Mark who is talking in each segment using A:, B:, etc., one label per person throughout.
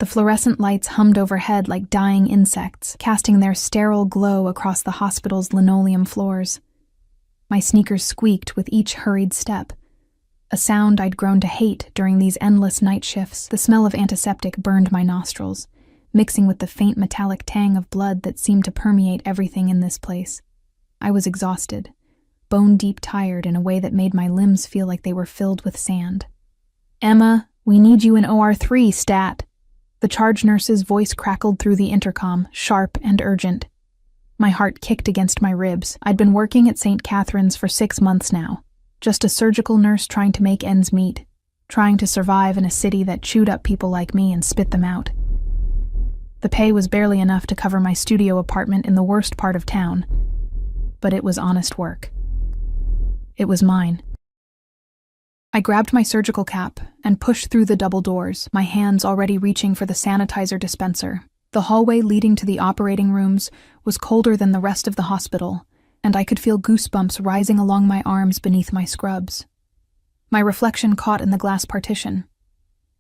A: The fluorescent lights hummed overhead like dying insects, casting their sterile glow across the hospital's linoleum floors. My sneakers squeaked with each hurried step, a sound I'd grown to hate during these endless night shifts. The smell of antiseptic burned my nostrils, mixing with the faint metallic tang of blood that seemed to permeate everything in this place. I was exhausted, bone-deep tired in a way that made my limbs feel like they were filled with sand. "Emma, we need you in OR3, stat." The charge nurse's voice crackled through the intercom, sharp and urgent. My heart kicked against my ribs. I'd been working at St. Catherine's for 6 months now, just a surgical nurse trying to make ends meet, trying to survive in a city that chewed up people like me and spit them out. The pay was barely enough to cover my studio apartment in the worst part of town, but it was honest work. It was mine. I grabbed my surgical cap and pushed through the double doors, my hands already reaching for the sanitizer dispenser. The hallway leading to the operating rooms was colder than the rest of the hospital, and I could feel goosebumps rising along my arms beneath my scrubs. My reflection caught in the glass partition.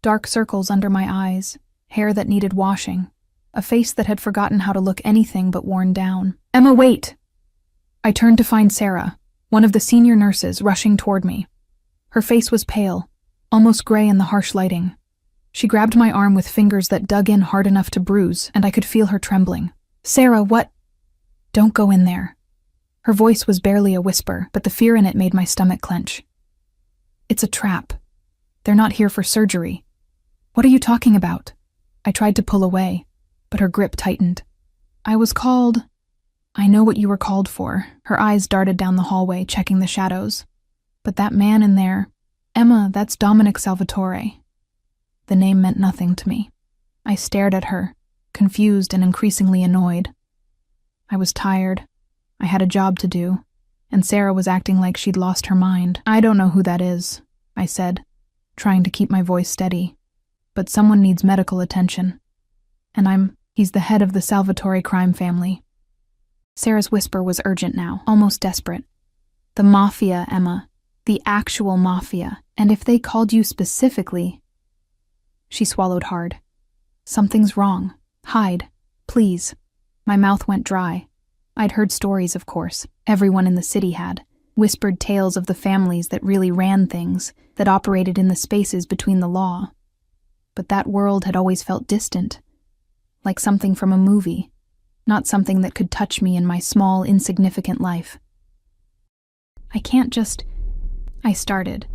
A: Dark circles under my eyes, hair that needed washing, a face that had forgotten how to look anything but worn down. "Emma, wait!" I turned to find Sarah, one of the senior nurses, rushing toward me. Her face was pale, almost gray in the harsh lighting. She grabbed my arm with fingers that dug in hard enough to bruise, and I could feel her trembling. "Sarah, what?" "Don't go in there." Her voice was barely a whisper, but the fear in it made my stomach clench. "It's a trap. They're not here for surgery." "What are you talking about?" I tried to pull away, but her grip tightened. "I was called." "I know what you were called for." Her eyes darted down the hallway, checking the shadows. "But that man in there, Emma, that's Dominic Salvatore." The name meant nothing to me. I stared at her, confused and increasingly annoyed. I was tired. I had a job to do, and Sarah was acting like she'd lost her mind. "I don't know who that is," I said, trying to keep my voice steady. "But someone needs medical attention. And he's the head of the Salvatore crime family." Sarah's whisper was urgent now, almost desperate. "The Mafia, Emma. The actual Mafia. And if they called you specifically..." She swallowed hard. "Something's wrong. Hide. Please." My mouth went dry. I'd heard stories, of course. Everyone in the city had. Whispered tales of the families that really ran things, that operated in the spaces between the law. But that world had always felt distant. Like something from a movie. Not something that could touch me in my small, insignificant life. "I can't just..." I started,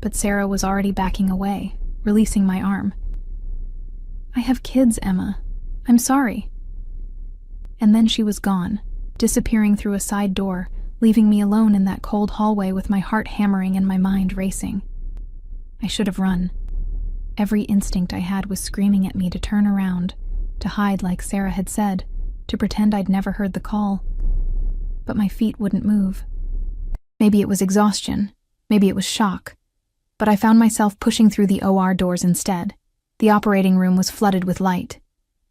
A: but Sarah was already backing away, releasing my arm. "I have kids, Emma. I'm sorry." And then she was gone, disappearing through a side door, leaving me alone in that cold hallway with my heart hammering and my mind racing. I should have run. Every instinct I had was screaming at me to turn around, to hide like Sarah had said, to pretend I'd never heard the call. But my feet wouldn't move. Maybe it was exhaustion. Maybe it was shock. But I found myself pushing through the OR doors instead. The operating room was flooded with light.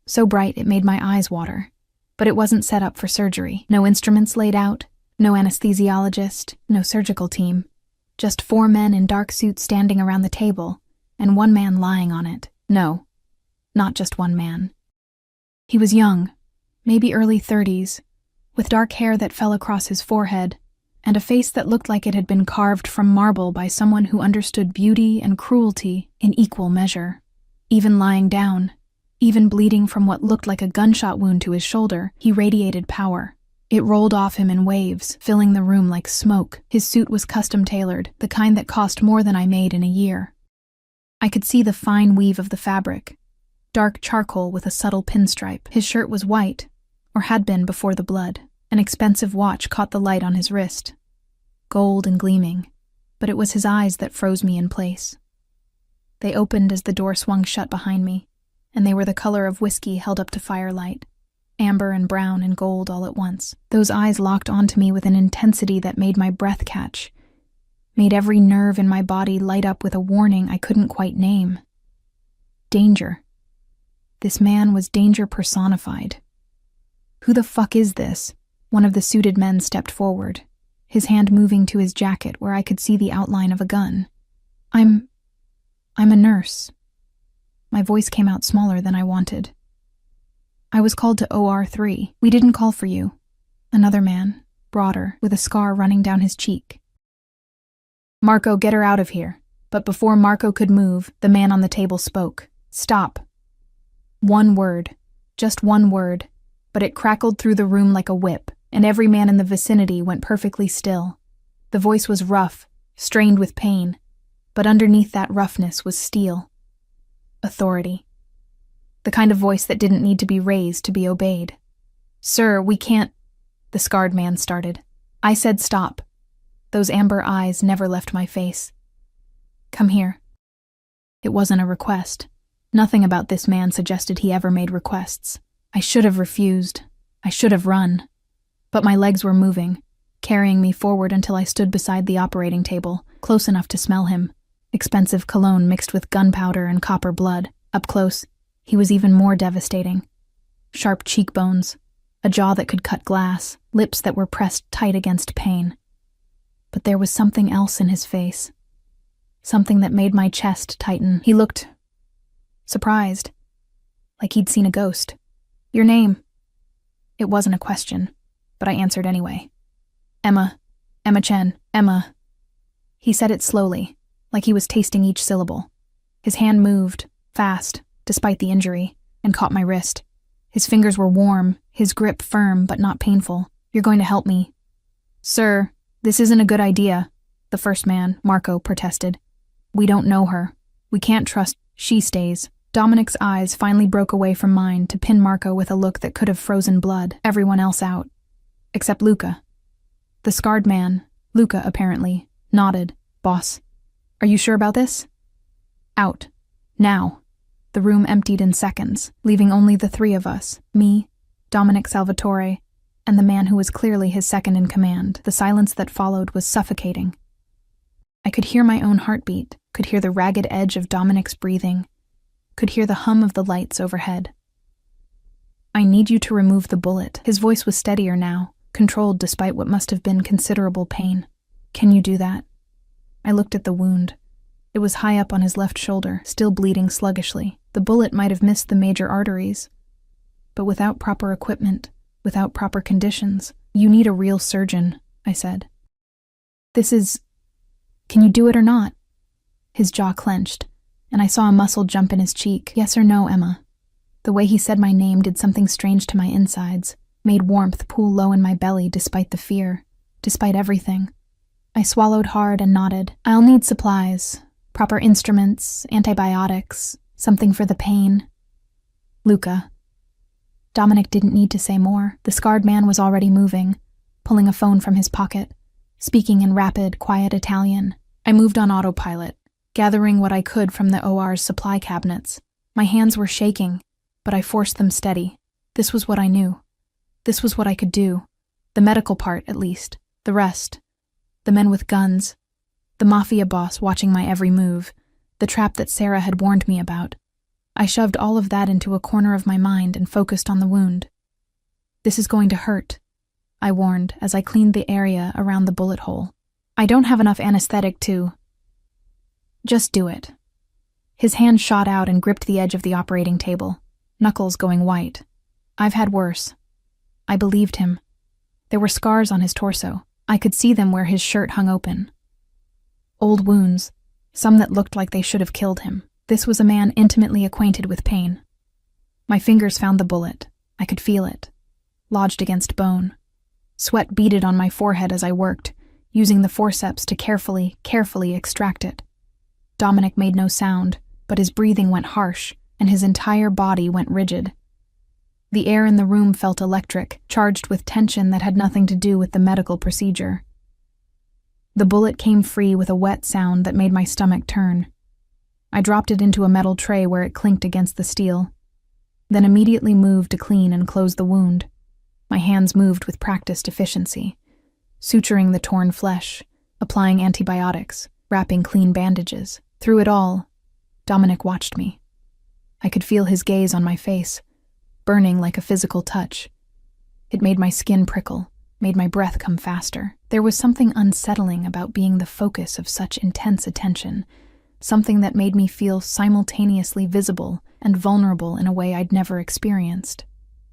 A: So bright it made my eyes water. But it wasn't set up for surgery. No instruments laid out, no anesthesiologist, no surgical team. Just 4 men in dark suits standing around the table, and 1 man lying on it. No, not just 1 man. He was young, maybe early 30s, with dark hair that fell across his forehead, and a face that looked like it had been carved from marble by someone who understood beauty and cruelty in equal measure. Even lying down, even bleeding from what looked like a gunshot wound to his shoulder, he radiated power. It rolled off him in waves, filling the room like smoke. His suit was custom-tailored, the kind that cost more than I made in a year. I could see the fine weave of the fabric, dark charcoal with a subtle pinstripe. His shirt was white, or had been before the blood. An expensive watch caught the light on his wrist, gold and gleaming, but it was his eyes that froze me in place. They opened as the door swung shut behind me, and they were the color of whiskey held up to firelight, amber and brown and gold all at once. Those eyes locked onto me with an intensity that made my breath catch, made every nerve in my body light up with a warning I couldn't quite name. Danger. This man was danger personified. "Who the fuck is this?" One of the suited men stepped forward, his hand moving to his jacket where I could see the outline of a gun. I'm a nurse." My voice came out smaller than I wanted. I was called to OR3. We didn't call for you. Another man, broader, with a scar running down his cheek. Marco, get her out of here. But before Marco could move, the man on the table spoke. Stop. One word. Just one word. But it crackled through the room like a whip, and every man in the vicinity went perfectly still. The voice was rough, strained with pain, but underneath that roughness was steel. Authority. The kind of voice that didn't need to be raised to be obeyed. Sir, we can't, the scarred man started. I said stop. Those amber eyes never left my face. Come here. It wasn't a request. Nothing about this man suggested he ever made requests. I should have refused. I should have run. But my legs were moving, carrying me forward until I stood beside the operating table, close enough to smell him. Expensive cologne mixed with gunpowder and copper blood. Up close, he was even more devastating. Sharp cheekbones, a jaw that could cut glass, lips that were pressed tight against pain. But there was something else in his face. Something that made my chest tighten. He looked surprised, like he'd seen a ghost. Your name? It wasn't a question, but I answered anyway. Emma. Emma Chen. Emma. He said it slowly, like he was tasting each syllable. His hand moved, fast, despite the injury, and caught my wrist. His fingers were warm, his grip firm but not painful. You're going to help me. Sir, this isn't a good idea, the first man, Marco, protested. We don't know her. We can't trust. She stays. Dominic's eyes finally broke away from mine to pin Marco with a look that could have frozen blood, everyone else out. Except Luca. The scarred man, Luca apparently, nodded. Boss, are you sure about this? Out. Now. The room emptied in seconds, leaving only the three of us, me, Dominic Salvatore, and the man who was clearly his second in command. The silence that followed was suffocating. I could hear my own heartbeat, could hear the ragged edge of Dominic's breathing, could hear the hum of the lights overhead. I need you to remove the bullet. His voice was steadier now, controlled despite what must have been considerable pain. Can you do that? I looked at the wound. It was high up on his left shoulder, still bleeding sluggishly. The bullet might have missed the major arteries. But without proper equipment, without proper conditions, you need a real surgeon, I said. Can you do it or not? His jaw clenched, and I saw a muscle jump in his cheek. Yes or no, Emma? The way he said my name did something strange to my insides, made warmth pool low in my belly despite the fear, despite everything. I swallowed hard and nodded. I'll need supplies, proper instruments, antibiotics, something for the pain. Luca. Dominic didn't need to say more. The scarred man was already moving, pulling a phone from his pocket, speaking in rapid, quiet Italian. I moved on autopilot, gathering what I could from the OR's supply cabinets. My hands were shaking, but I forced them steady. This was what I knew. This was what I could do. The medical part, at least. The rest. The men with guns. The Mafia boss watching my every move. The trap that Sarah had warned me about. I shoved all of that into a corner of my mind and focused on the wound. This is going to hurt, I warned as I cleaned the area around the bullet hole. I don't have enough anesthetic to... Just do it. His hand shot out and gripped the edge of the operating table, knuckles going white. I've had worse. I believed him. There were scars on his torso. I could see them where his shirt hung open. Old wounds, some that looked like they should have killed him. This was a man intimately acquainted with pain. My fingers found the bullet. I could feel it, lodged against bone. Sweat beaded on my forehead as I worked, using the forceps to carefully extract it. Dominic made no sound, but his breathing went harsh, and his entire body went rigid. The air in the room felt electric, charged with tension that had nothing to do with the medical procedure. The bullet came free with a wet sound that made my stomach turn. I dropped it into a metal tray where it clinked against the steel, then immediately moved to clean and close the wound. My hands moved with practiced efficiency, suturing the torn flesh, applying antibiotics, wrapping clean bandages. Through it all, Dominic watched me. I could feel his gaze on my face, burning like a physical touch. It made my skin prickle, made my breath come faster. There was something unsettling about being the focus of such intense attention, something that made me feel simultaneously visible and vulnerable in a way I'd never experienced.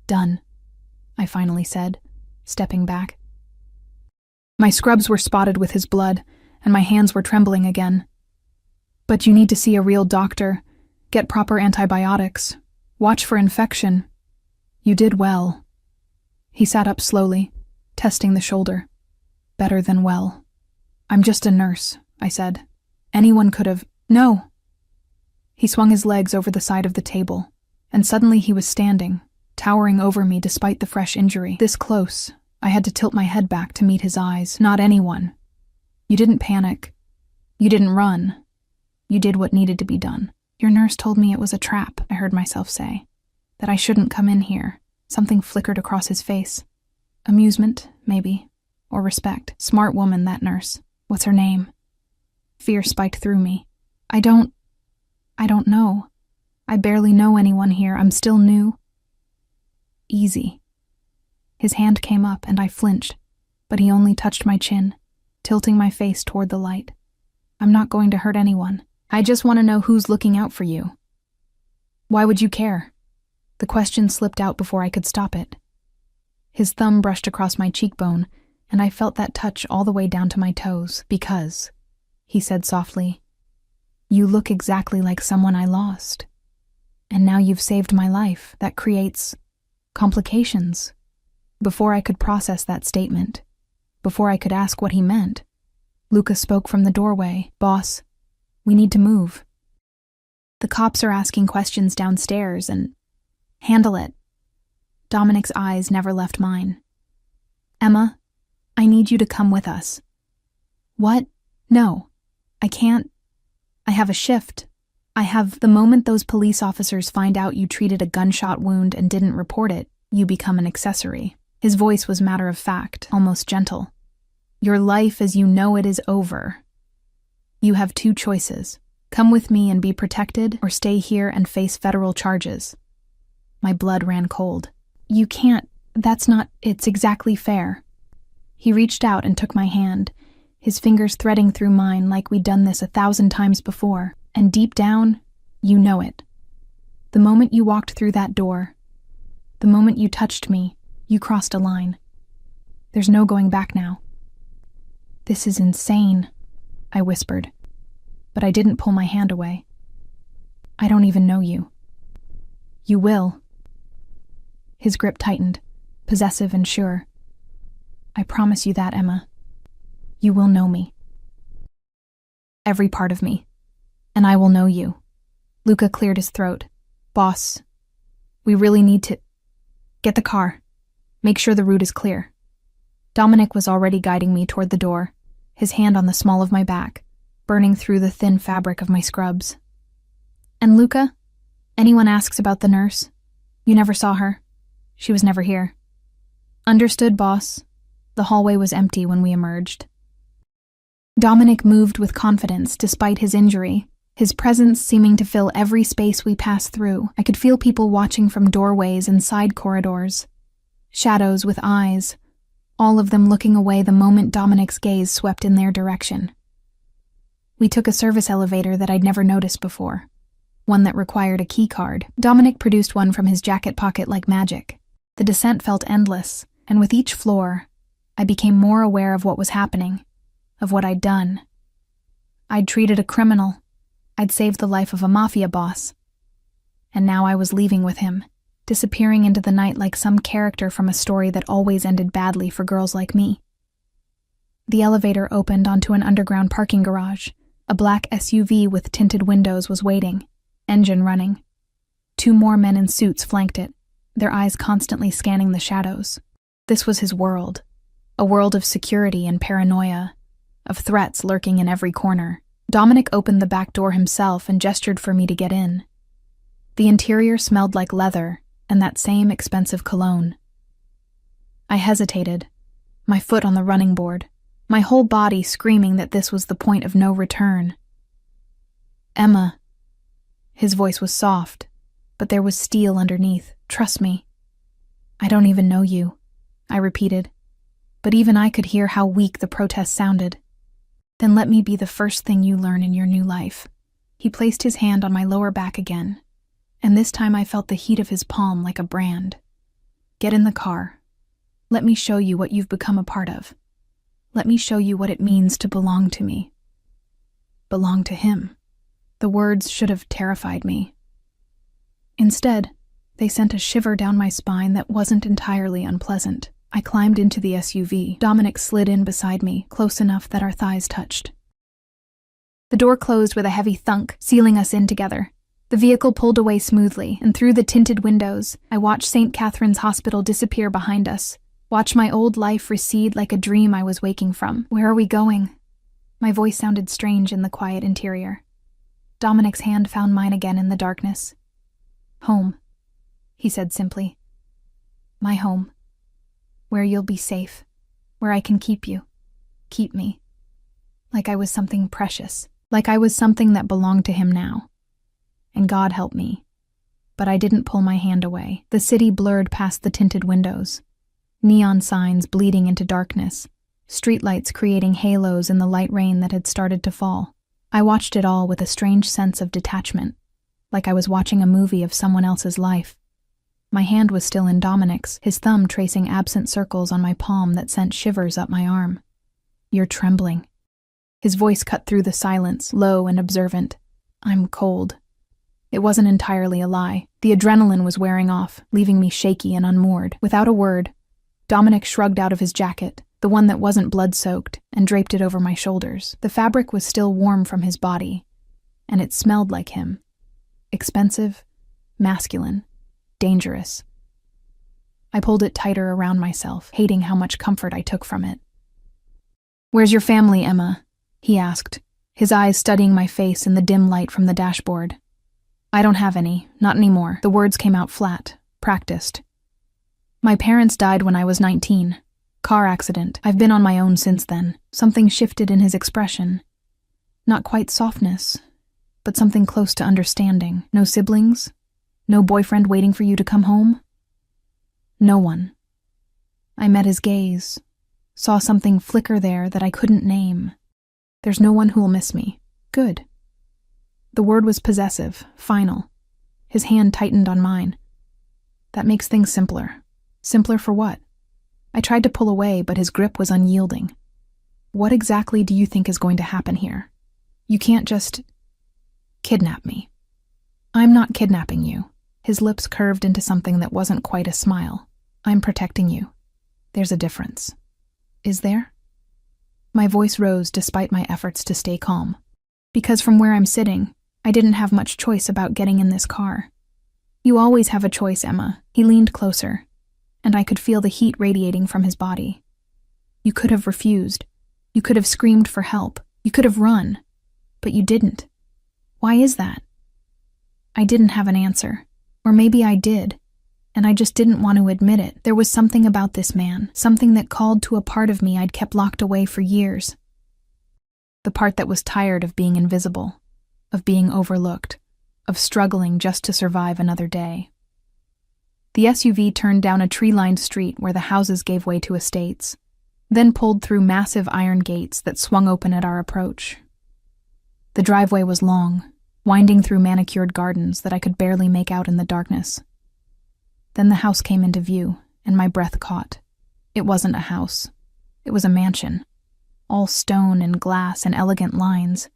A: "Done," I finally said, stepping back. My scrubs were spotted with his blood, and my hands were trembling again. "But you need to see a real doctor, get proper antibiotics, watch for infection. You did well." He sat up slowly, testing the shoulder. "Better than well." "I'm just a nurse," I said. "Anyone could have—" "No." He swung his legs over the side of the table, and suddenly he was standing, towering over me despite the fresh injury. This close, I had to tilt my head back to meet his eyes. "Not anyone. You didn't panic. You didn't run. You did what needed to be done." "Your nurse told me it was a trap," I heard myself say. "That I shouldn't come in here." Something flickered across his face. Amusement, maybe, or respect. Smart woman, that nurse. What's her name? Fear spiked through me. I don't know. I barely know anyone here. I'm still new." "Easy." His hand came up and I flinched, but he only touched my chin, tilting my face toward the light. "I'm not going to hurt anyone. I just want to know who's looking out for you." "Why would you care?" The question slipped out before I could stop it. His thumb brushed across my cheekbone, and I felt that touch all the way down to my toes. "Because," he said softly, "you look exactly like someone I lost. And now you've saved my life. That creates complications." Before I could process that statement, before I could ask what he meant, Luca spoke from the doorway. "Boss, we need to move. The cops are asking questions downstairs and—" "Handle it." Dominic's eyes never left mine. "Emma, I need you to come with us." "What? No, I can't. I have a shift. The moment those police officers find out you treated a gunshot wound and didn't report it, you become an accessory." His voice was matter of fact, almost gentle. "Your life as you know it is over. You have two choices. Come with me and be protected, or stay here and face federal charges." My blood ran cold. "You can't. It's exactly fair." He reached out and took my hand, his fingers threading through mine like we'd done this 1,000 times before. "And deep down, you know it. The moment you walked through that door, the moment you touched me, you crossed a line. There's no going back now." "This is insane," I whispered, but I didn't pull my hand away. "I don't even know you." "You will." His grip tightened, possessive and sure. "I promise you that, Emma. You will know me. Every part of me. And I will know you." Luca cleared his throat. "Boss, we really need to— Get the car. Make sure the route is clear." Dominic was already guiding me toward the door, his hand on the small of my back, burning through the thin fabric of my scrubs. "And Luca? Anyone asks about the nurse? You never saw her. She was never here." "Understood, boss." The hallway was empty when we emerged. Dominic moved with confidence despite his injury, his presence seeming to fill every space we passed through. I could feel people watching from doorways and side corridors. Shadows with eyes, all of them looking away the moment Dominic's gaze swept in their direction. We took a service elevator that I'd never noticed before, one that required a key card. Dominic produced one from his jacket pocket like magic. The descent felt endless, and with each floor, I became more aware of what was happening, of what I'd done. I'd treated a criminal. I'd saved the life of a mafia boss. And now I was leaving with him, disappearing into the night like some character from a story that always ended badly for girls like me. The elevator opened onto an underground parking garage. A black SUV with tinted windows was waiting, engine running. 2 more men in suits flanked it, their eyes constantly scanning the shadows. This was his world, a world of security and paranoia, of threats lurking in every corner. Dominic opened the back door himself and gestured for me to get in. The interior smelled like leather and that same expensive cologne. I hesitated, my foot on the running board, my whole body screaming that this was the point of no return. "Emma." His voice was soft, but there was steel underneath. "Trust me." "I don't even know you," I repeated, but even I could hear how weak the protest sounded. "Then let me be the first thing you learn in your new life. He placed his hand on my lower back again, and this time I felt the heat of his palm like a brand. Get in the car. Let me show you what you've become a part of. Let me show you what it means to belong to me. Belong to him. The words should have terrified me. Instead, they sent a shiver down my spine that wasn't entirely unpleasant. I climbed into the SUV. Dominic slid in beside me, close enough that our thighs touched. The door closed with a heavy thunk, sealing us in together. The vehicle pulled away smoothly, and through the tinted windows, I watched St. Catherine's Hospital disappear behind us, watch my old life recede like a dream I was waking from. Where are we going? My voice sounded strange in the quiet interior. Dominic's hand found mine again in the darkness. Home, he said simply. My home. Where you'll be safe. Where I can keep you. Keep me. Like I was something precious. Like I was something that belonged to him now. And God help me. But I didn't pull my hand away. The city blurred past the tinted windows. Neon signs bleeding into darkness. Streetlights creating halos in the light rain that had started to fall. I watched it all with a strange sense of detachment. Like I was watching a movie of someone else's life. My hand was still in Dominic's, his thumb tracing absent circles on my palm that sent shivers up my arm. You're trembling. His voice cut through the silence, low and observant. I'm cold. It wasn't entirely a lie. The adrenaline was wearing off, leaving me shaky and unmoored. Without a word, Dominic shrugged out of his jacket, the one that wasn't blood-soaked, and draped it over my shoulders. The fabric was still warm from his body, and it smelled like him. Expensive, masculine, dangerous. I pulled it tighter around myself, hating how much comfort I took from it. Where's your family, Emma? He asked, his eyes studying my face in the dim light from the dashboard. I don't have any, not anymore. The words came out flat, practiced. My parents died when I was 19. Car accident. I've been on my own since then. Something shifted in his expression. Not quite softness, but something close to understanding. No siblings? No boyfriend waiting for you to come home? No one. I met his gaze, saw something flicker there that I couldn't name. There's no one who'll miss me. Good. The word was possessive, final. His hand tightened on mine. That makes things simpler. Simpler for what? I tried to pull away, but his grip was unyielding. What exactly do you think is going to happen here? You can't just kidnap me. I'm not kidnapping you. His lips curved into something that wasn't quite a smile. I'm protecting you. There's a difference. Is there? My voice rose despite my efforts to stay calm. Because from where I'm sitting, I didn't have much choice about getting in this car. You always have a choice, Emma. He leaned closer, and I could feel the heat radiating from his body. You could have refused. You could have screamed for help. You could have run. But you didn't. Why is that? I didn't have an answer. Or maybe I did, and I just didn't want to admit it. There was something about this man, something that called to a part of me I'd kept locked away for years. The part that was tired of being invisible, of being overlooked, of struggling just to survive another day. The SUV turned down a tree-lined street where the houses gave way to estates, then pulled through massive iron gates that swung open at our approach. The driveway was long, winding through manicured gardens that I could barely make out in the darkness. Then the house came into view, and my breath caught. It wasn't a house. It was a mansion. All stone and glass and elegant lines,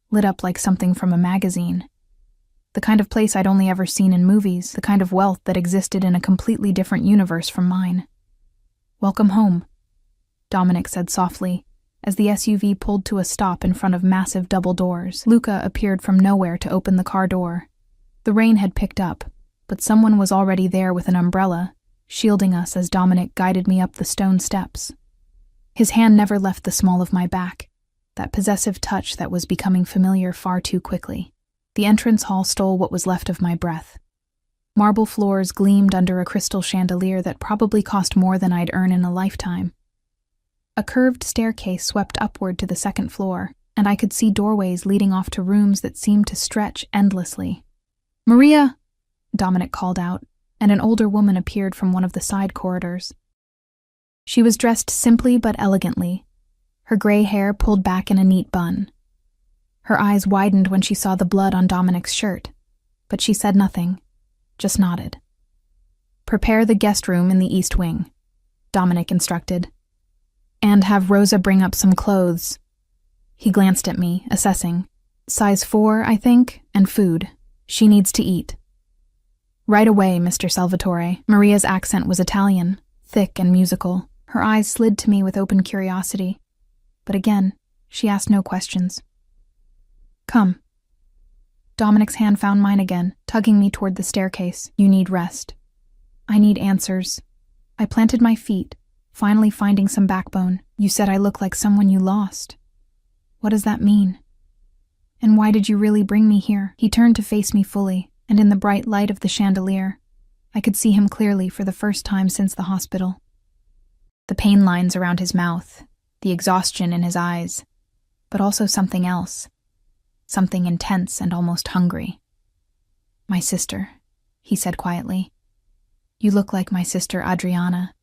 A: lit up like something from a magazine. The kind of place I'd only ever seen in movies, the kind of wealth that existed in a completely different universe from mine. Welcome home, Dominic said softly, as the SUV pulled to a stop in front of massive double doors. Luca appeared from nowhere to open the car door. The rain had picked up, but someone was already there with an umbrella, shielding us as Dominic guided me up the stone steps. His hand never left the small of my back, that possessive touch that was becoming familiar far too quickly. The entrance hall stole what was left of my breath. Marble floors gleamed under a crystal chandelier that probably cost more than I'd earn in a lifetime. A curved staircase swept upward to the second floor, and I could see doorways leading off to rooms that seemed to stretch endlessly. "Maria!" Dominic called out, and an older woman appeared from one of the side corridors. She was dressed simply but elegantly, her gray hair pulled back in a neat bun. Her eyes widened when she saw the blood on Dominic's shirt, but she said nothing, just nodded. "Prepare the guest room in the east wing," Dominic instructed. "And have Rosa bring up some clothes." He glanced at me, assessing. "Size 4, I think, and food. She needs to eat." "Right away, Mr. Salvatore." Maria's accent was Italian, thick and musical. Her eyes slid to me with open curiosity. But again, she asked no questions. "Come." Dominic's hand found mine again, tugging me toward the staircase. "You need rest." "I need answers." I planted my feet, finally finding some backbone. "You said I look like someone you lost. What does that mean? And why did you really bring me here?" He turned to face me fully, and in the bright light of the chandelier, I could see him clearly for the first time since the hospital. The pain lines around his mouth, the exhaustion in his eyes, but also something else, something intense and almost hungry. "My sister," he said quietly. "You look like my sister Adriana.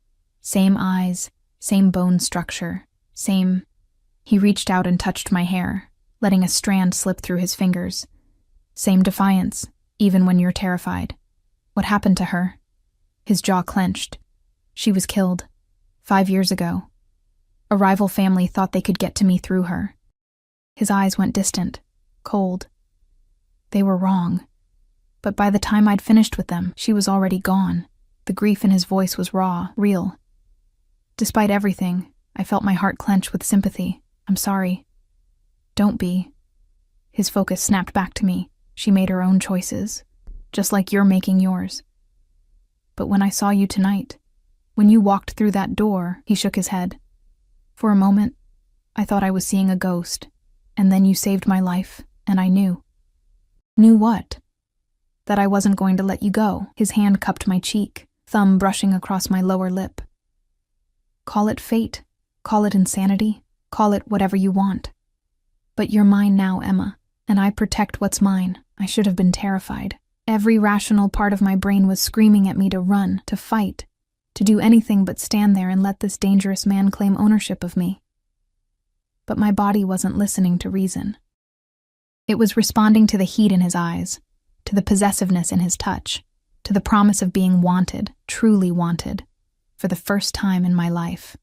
A: Same eyes, same bone structure, same—" He reached out and touched my hair, letting a strand slip through his fingers. "Same defiance, even when you're terrified. What happened to her?" His jaw clenched. "She was killed. 5 years ago. A rival family thought they could get to me through her." His eyes went distant, cold. They were wrong. But by the time I'd finished with them, she was already gone. The grief in his voice was raw, real. Despite everything, I felt my heart clench with sympathy. "I'm sorry." "Don't be." His focus snapped back to me. "She made her own choices, just like you're making yours." "But when I saw you tonight, when you walked through that door," he shook his head. "For a moment, I thought I was seeing a ghost, and then you saved my life, and I knew." "Knew what?" "That I wasn't going to let you go." His hand cupped my cheek, thumb brushing across my lower lip. "Call it fate, call it insanity, call it whatever you want. But you're mine now, Emma, and I protect what's mine." I should have been terrified. Every rational part of my brain was screaming at me to run, to fight, to do anything but stand there and let this dangerous man claim ownership of me. But my body wasn't listening to reason. It was responding to the heat in his eyes, to the possessiveness in his touch, to the promise of being wanted, truly wanted, for the first time in my life.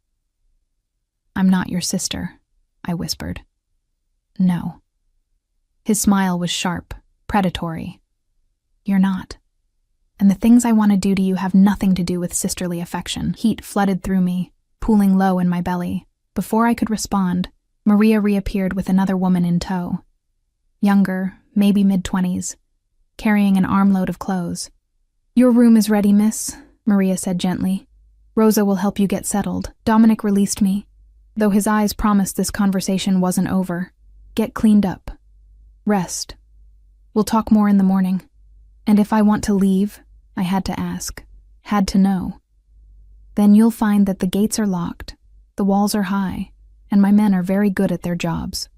A: "I'm not your sister," I whispered. "No." His smile was sharp, predatory. "You're not. And the things I want to do to you have nothing to do with sisterly affection." Heat flooded through me, pooling low in my belly. Before I could respond, Maria reappeared with another woman in tow. Younger, maybe mid-20s, carrying an armload of clothes. "Your room is ready, miss," Maria said gently. "Rosa will help you get settled." Dominic released me, though his eyes promised this conversation wasn't over. "Get cleaned up. Rest. We'll talk more in the morning. And if I want to leave," I had to ask, had to know, "then you'll find that the gates are locked, the walls are high, and my men are very good at their jobs."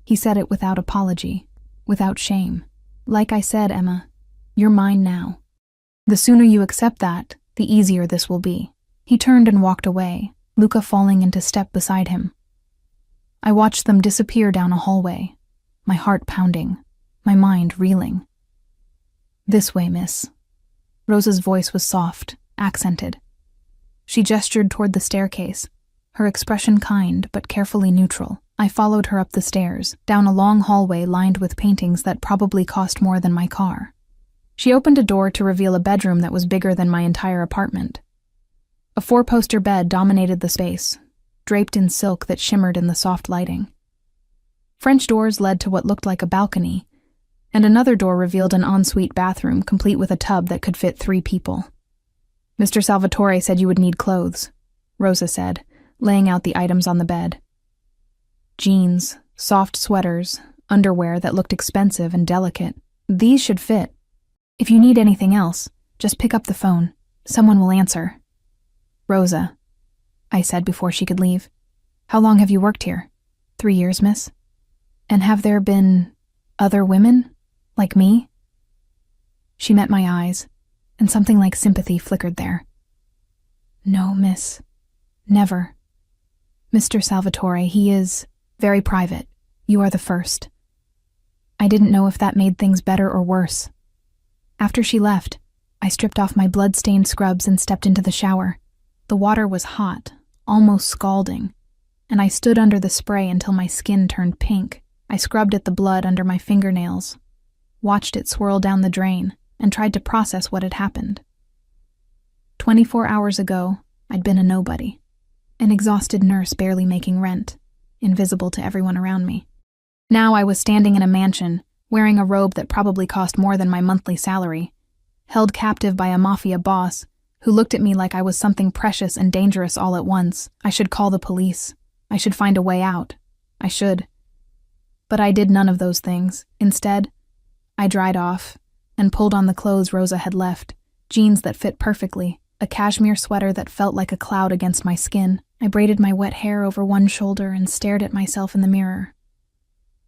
A: He said it without apology, without shame. "Like I said, Emma, you're mine now. The sooner you accept that, the easier this will be." He turned and walked away, Luca falling into step beside him. I watched them disappear down a hallway, my heart pounding, my mind reeling. "This way, miss." Rosa's voice was soft, accented. She gestured toward the staircase, her expression kind but carefully neutral. I followed her up the stairs, down a long hallway lined with paintings that probably cost more than my car. She opened a door to reveal a bedroom that was bigger than my entire apartment. A 4-poster bed dominated the space, draped in silk that shimmered in the soft lighting. French doors led to what looked like a balcony, and another door revealed an ensuite bathroom complete with a tub that could fit 3 people. "Mr. Salvatore said you would need clothes," Rosa said, laying out the items on the bed. Jeans, soft sweaters, underwear that looked expensive and delicate. "These should fit. If you need anything else, just pick up the phone. Someone will answer." "Rosa," I said before she could leave, "how long have you worked here?" 3 years, miss." "And have there been other women? Like me?" She met my eyes, and something like sympathy flickered there. "No, miss. Never. Mr. Salvatore, he is very private. You are the first." I didn't know if that made things better or worse. After she left, I stripped off my blood-stained scrubs and stepped into the shower. The water was hot, almost scalding, and I stood under the spray until my skin turned pink. I scrubbed at the blood under my fingernails, watched it swirl down the drain, and tried to process what had happened. 24 hours ago, I'd been a nobody, an exhausted nurse barely making rent, invisible to everyone around me. Now I was standing in a mansion, wearing a robe that probably cost more than my monthly salary, held captive by a mafia boss who looked at me like I was something precious and dangerous all at once. I should call the police. I should find a way out. I should. But I did none of those things. Instead, I dried off and pulled on the clothes Rosa had left, jeans that fit perfectly, a cashmere sweater that felt like a cloud against my skin. I braided my wet hair over one shoulder and stared at myself in the mirror.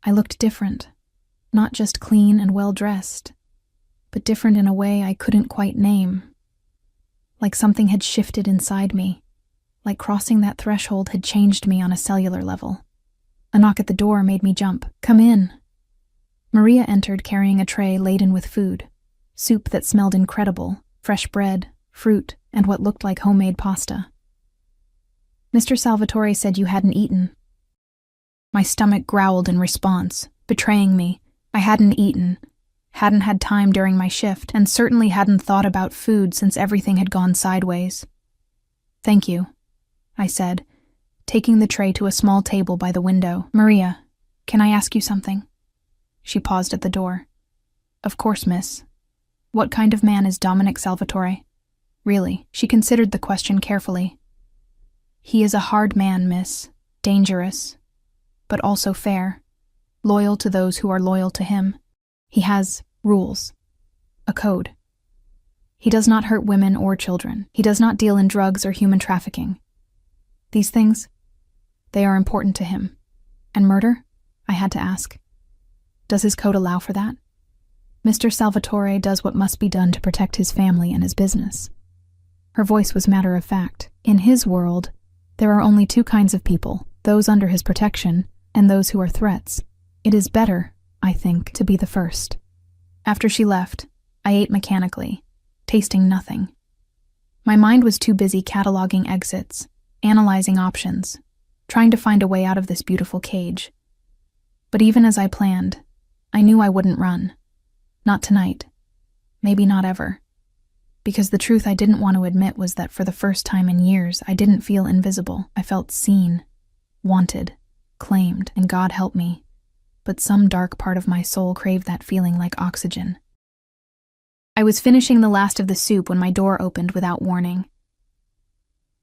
A: I looked different, not just clean and well-dressed, but different in a way I couldn't quite name. Like something had shifted inside me, like crossing that threshold had changed me on a cellular level. A knock at the door made me jump. "Come in." Maria entered carrying a tray laden with food, soup that smelled incredible, fresh bread, fruit, and what looked like homemade pasta. "Mr. Salvatore said you hadn't eaten." My stomach growled in response, betraying me. I hadn't eaten, hadn't had time during my shift, and certainly hadn't thought about food since everything had gone sideways. "Thank you," I said, taking the tray to a small table by the window. "Maria, can I ask you something?" She paused at the door. "Of course, miss. What kind of man is Dominic Salvatore?" Really, she considered the question carefully. "He is a hard man, miss. Dangerous, but also fair. Loyal to those who are loyal to him. He has rules. A code. He does not hurt women or children. He does not deal in drugs or human trafficking. These things, they are important to him. And murder? I had to ask. Does his code allow for that? Mr. Salvatore does what must be done to protect his family and his business." Her voice was matter of fact. In his world, there are only two kinds of people, those under his protection and those who are threats. It is better, I think, to be the first. After she left, I ate mechanically, tasting nothing. My mind was too busy cataloging exits, analyzing options, trying to find a way out of this beautiful cage. But even as I planned, I knew I wouldn't run. Not tonight. Maybe not ever. Because the truth I didn't want to admit was that for the first time in years, I didn't feel invisible. I felt seen, wanted, claimed, and God help me. But some dark part of my soul craved that feeling like oxygen. I was finishing the last of the soup when my door opened without warning.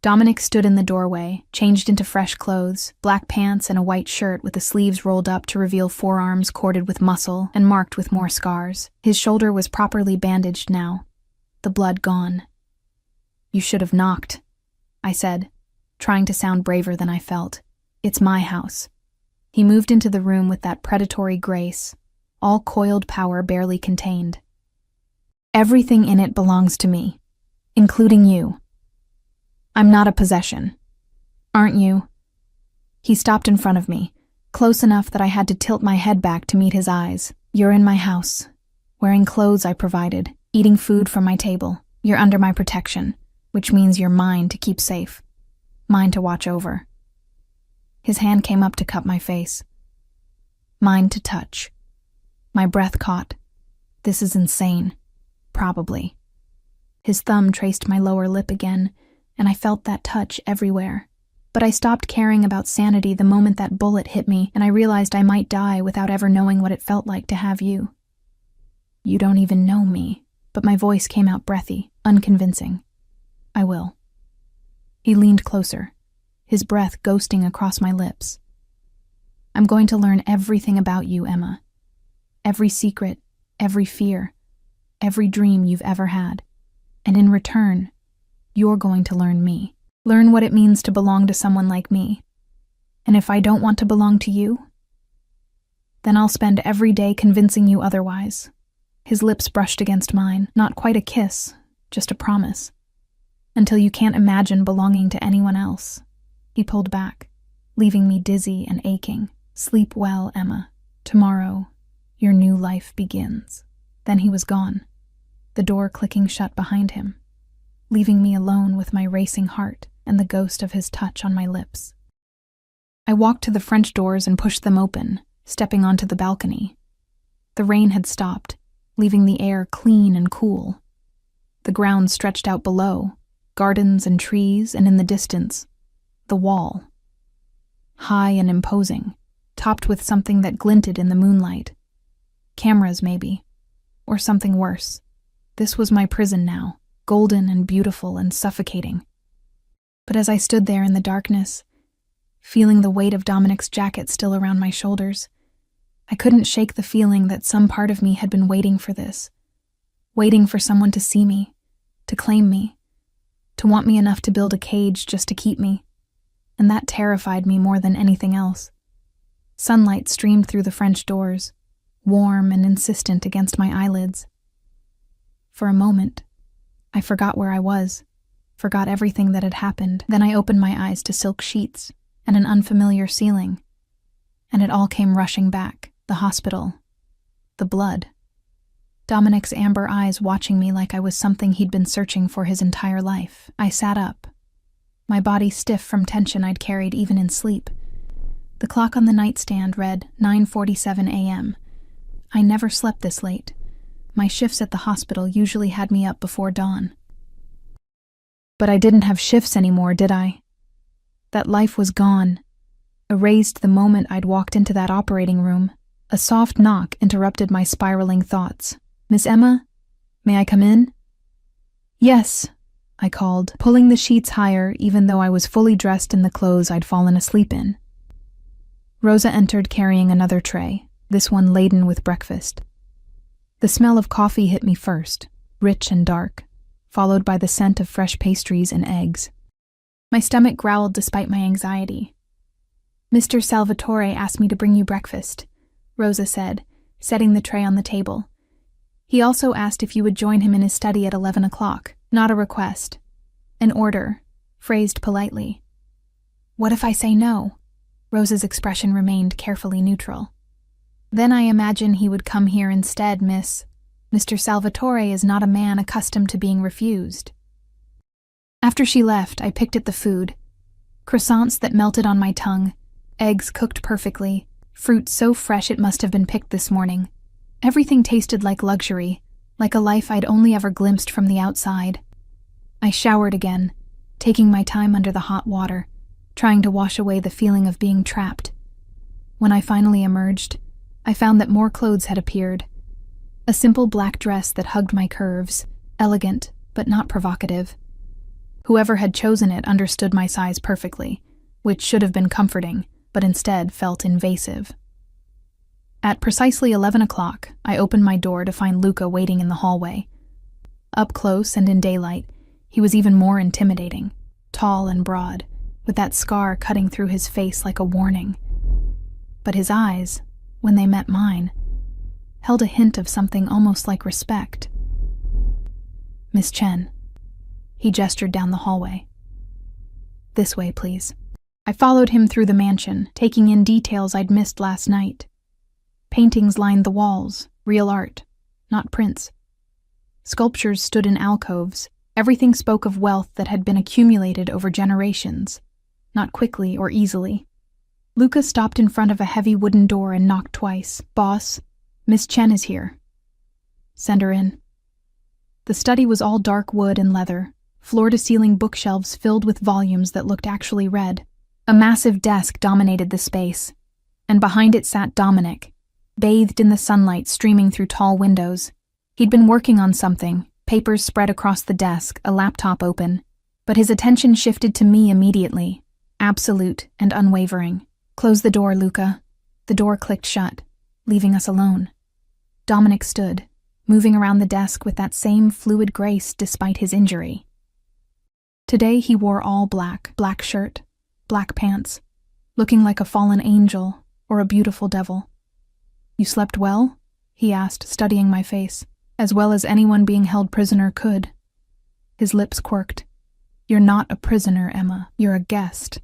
A: Dominic stood in the doorway, changed into fresh clothes, black pants and a white shirt with the sleeves rolled up to reveal forearms corded with muscle and marked with more scars. His shoulder was properly bandaged now, the blood gone. "You should have knocked," I said, trying to sound braver than I felt. "It's my house." He moved into the room with that predatory grace, all coiled power barely contained. "Everything in it belongs to me, including you. I'm not a possession. Aren't you?" He stopped in front of me, close enough that I had to tilt my head back to meet his eyes. "You're in my house, wearing clothes I provided, eating food from my table. You're under my protection, which means you're mine to keep safe, mine to watch over." His hand came up to cup my face. Mine to touch. My breath caught. This is insane. Probably. His thumb traced my lower lip again, and I felt that touch everywhere. But I stopped caring about sanity the moment that bullet hit me, and I realized I might die without ever knowing what it felt like to have you. "You don't even know me," but my voice came out breathy, unconvincing. "I will." He leaned closer, his breath ghosting across my lips. "I'm going to learn everything about you, Emma. Every secret, every fear, every dream you've ever had. And in return, you're going to learn me. Learn what it means to belong to someone like me. And if I don't want to belong to you, then I'll spend every day convincing you otherwise." His lips brushed against mine, not quite a kiss, just a promise. "Until you can't imagine belonging to anyone else." He pulled back, leaving me dizzy and aching. "Sleep well, Emma. Tomorrow, Your new life begins." Then he was gone, the door clicking shut behind him, leaving me alone with my racing heart and the ghost of his touch on my lips. I walked to the French doors and pushed them open, stepping onto the balcony. The rain had stopped, leaving the air clean and cool. The ground stretched out below, gardens and trees, and in the distance, the wall. High and imposing, topped with something that glinted in the moonlight. Cameras, maybe, or something worse. This was my prison now, golden and beautiful and suffocating. But as I stood there in the darkness, feeling the weight of Dominic's jacket still around my shoulders, I couldn't shake the feeling that some part of me had been waiting for this, waiting for someone to see me, to claim me, to want me enough to build a cage just to keep me, and that terrified me more than anything else. Sunlight streamed through the French doors, warm and insistent against my eyelids. For a moment, I forgot where I was, forgot everything that had happened. Then I opened my eyes to silk sheets and an unfamiliar ceiling, and it all came rushing back. The hospital, the blood. Dominic's amber eyes watching me like I was something he'd been searching for his entire life. I sat up, my body stiff from tension I'd carried even in sleep. The clock on the nightstand read 9:47 a.m. I never slept this late. My shifts at the hospital usually had me up before dawn. But I didn't have shifts anymore, did I? That life was gone, erased the moment I'd walked into that operating room. A soft knock interrupted my spiraling thoughts. "Miss Emma, may I come in?" "Yes," I called, pulling the sheets higher even though I was fully dressed in the clothes I'd fallen asleep in. Rosa entered carrying another tray, this one laden with breakfast. The smell of coffee hit me first, rich and dark, followed by the scent of fresh pastries and eggs. My stomach growled despite my anxiety. "Mr. Salvatore asked me to bring you breakfast," Rosa said, setting the tray on the table. "He also asked if you would join him in his study at 11 o'clock. Not a request. An order, phrased politely." "What if I say no?" Rosa's expression remained carefully neutral. "Then I imagine he would come here instead, miss. Mr. Salvatore is not a man accustomed to being refused." After she left, I picked at the food. Croissants that melted on my tongue, eggs cooked perfectly, fruit so fresh it must have been picked this morning. Everything tasted like luxury, like a life I'd only ever glimpsed from the outside. I showered again, taking my time under the hot water, trying to wash away the feeling of being trapped. When I finally emerged, I found that more clothes had appeared. A simple black dress that hugged my curves, elegant but not provocative. Whoever had chosen it understood my size perfectly, which should have been comforting, but instead felt invasive. At precisely 11 o'clock, I opened my door to find Luca waiting in the hallway. Up close and in daylight, he was even more intimidating, tall and broad, with that scar cutting through his face like a warning. But his eyes, when they met mine, held a hint of something almost like respect. "Miss Chen." He gestured down the hallway. "This way, please." I followed him through the mansion, taking in details I'd missed last night. Paintings lined the walls, real art, not prints. Sculptures stood in alcoves. Everything spoke of wealth that had been accumulated over generations, not quickly or easily. Luca stopped in front of a heavy wooden door and knocked twice. "Boss, Miss Chen is here." "Send her in." The study was all dark wood and leather, floor-to-ceiling bookshelves filled with volumes that looked actually read. A massive desk dominated the space, and behind it sat Dominic, bathed in the sunlight streaming through tall windows. He'd been working on something, papers spread across the desk, a laptop open, but his attention shifted to me immediately, absolute and unwavering. "Close the door, Luca." The door clicked shut, leaving us alone. Dominic stood, moving around the desk with that same fluid grace despite his injury. Today he wore all black, black shirt, black pants, looking like a fallen angel or a beautiful devil. "You slept well?" he asked, studying my face, as well as anyone being held prisoner could. His lips quirked. "You're not a prisoner, Emma. You're a guest.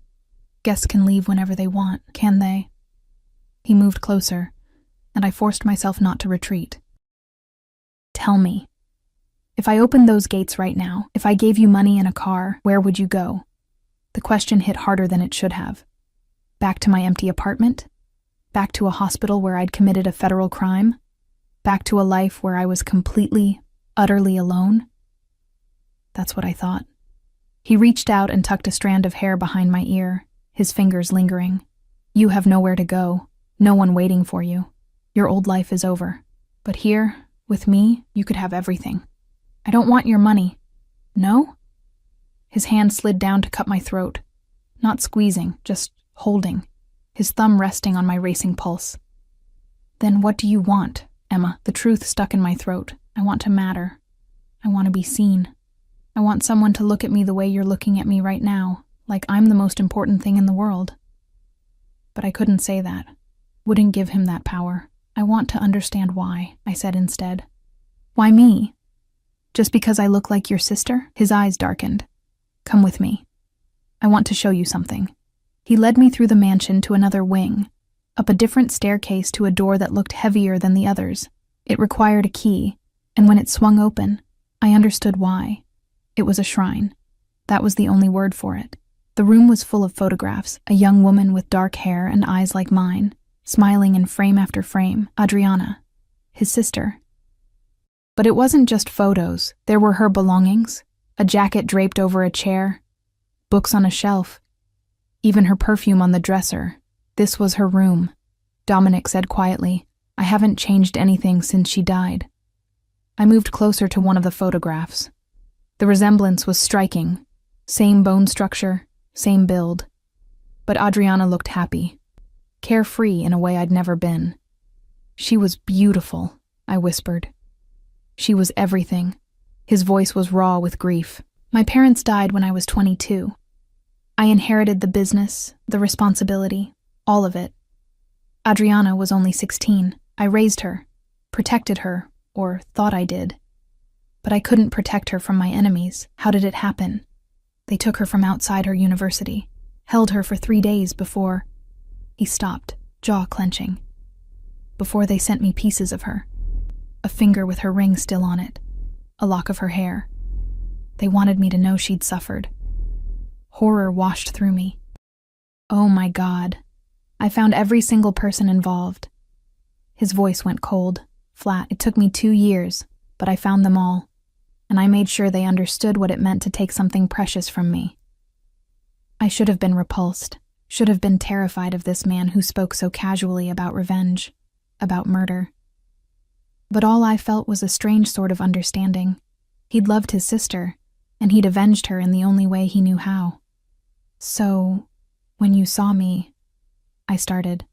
A: Guests can leave whenever they want, can they?" He moved closer, and I forced myself not to retreat. Tell me, if I opened those gates right now, if I gave you money and a car, where would you go? The question hit harder than it should have. Back to my empty apartment? Back to a hospital where I'd committed a federal crime? Back to a life where I was completely, utterly alone? That's what I thought. He reached out and tucked a strand of hair behind my ear, his fingers lingering. You have nowhere to go, no one waiting for you. Your old life is over. But here, with me, you could have everything. I don't want your money. No? His hand slid down to cut my throat. Not squeezing, just holding, his thumb resting on my racing pulse. Then what do you want, Emma? The truth stuck in my throat. I want to matter. I want to be seen. I want someone to look at me the way you're looking at me right now, like I'm the most important thing in the world. But I couldn't say that. Wouldn't give him that power. I want to understand why, I said instead. Why me? Just because I look like your sister? His eyes darkened. Come with me. I want to show you something. He led me through the mansion to another wing, up a different staircase to a door that looked heavier than the others. It required a key, and when it swung open, I understood why. It was a shrine. That was the only word for it. The room was full of photographs, a young woman with dark hair and eyes like mine, smiling in frame after frame, Adriana, his sister. But it wasn't just photos. There were her belongings, a jacket draped over a chair, books on a shelf, even her perfume on the dresser. This was her room. Dominic said quietly, I haven't changed anything since she died. I moved closer to one of the photographs. The resemblance was striking. Same bone structure, same build. But Adriana looked happy, carefree in a way I'd never been. She was beautiful, I whispered. She was everything. His voice was raw with grief. My parents died when I was 22. I inherited the business, the responsibility, all of it. Adriana was only 16. I raised her, protected her, or thought I did. But I couldn't protect her from my enemies. How did it happen? They took her from outside her university, held her for 3 days before... He stopped, jaw clenching. Before they sent me pieces of her. A finger with her ring still on it, a lock of her hair. They wanted me to know she'd suffered. Horror washed through me. Oh my God. I found every single person involved. His voice went cold, flat. It took me 2 years, but I found them all. And I made sure they understood what it meant to take something precious from me. I should have been repulsed, should have been terrified of this man who spoke so casually about revenge, about murder. But all I felt was a strange sort of understanding. He'd loved his sister, and he'd avenged her in the only way he knew how. So, when you saw me, I started.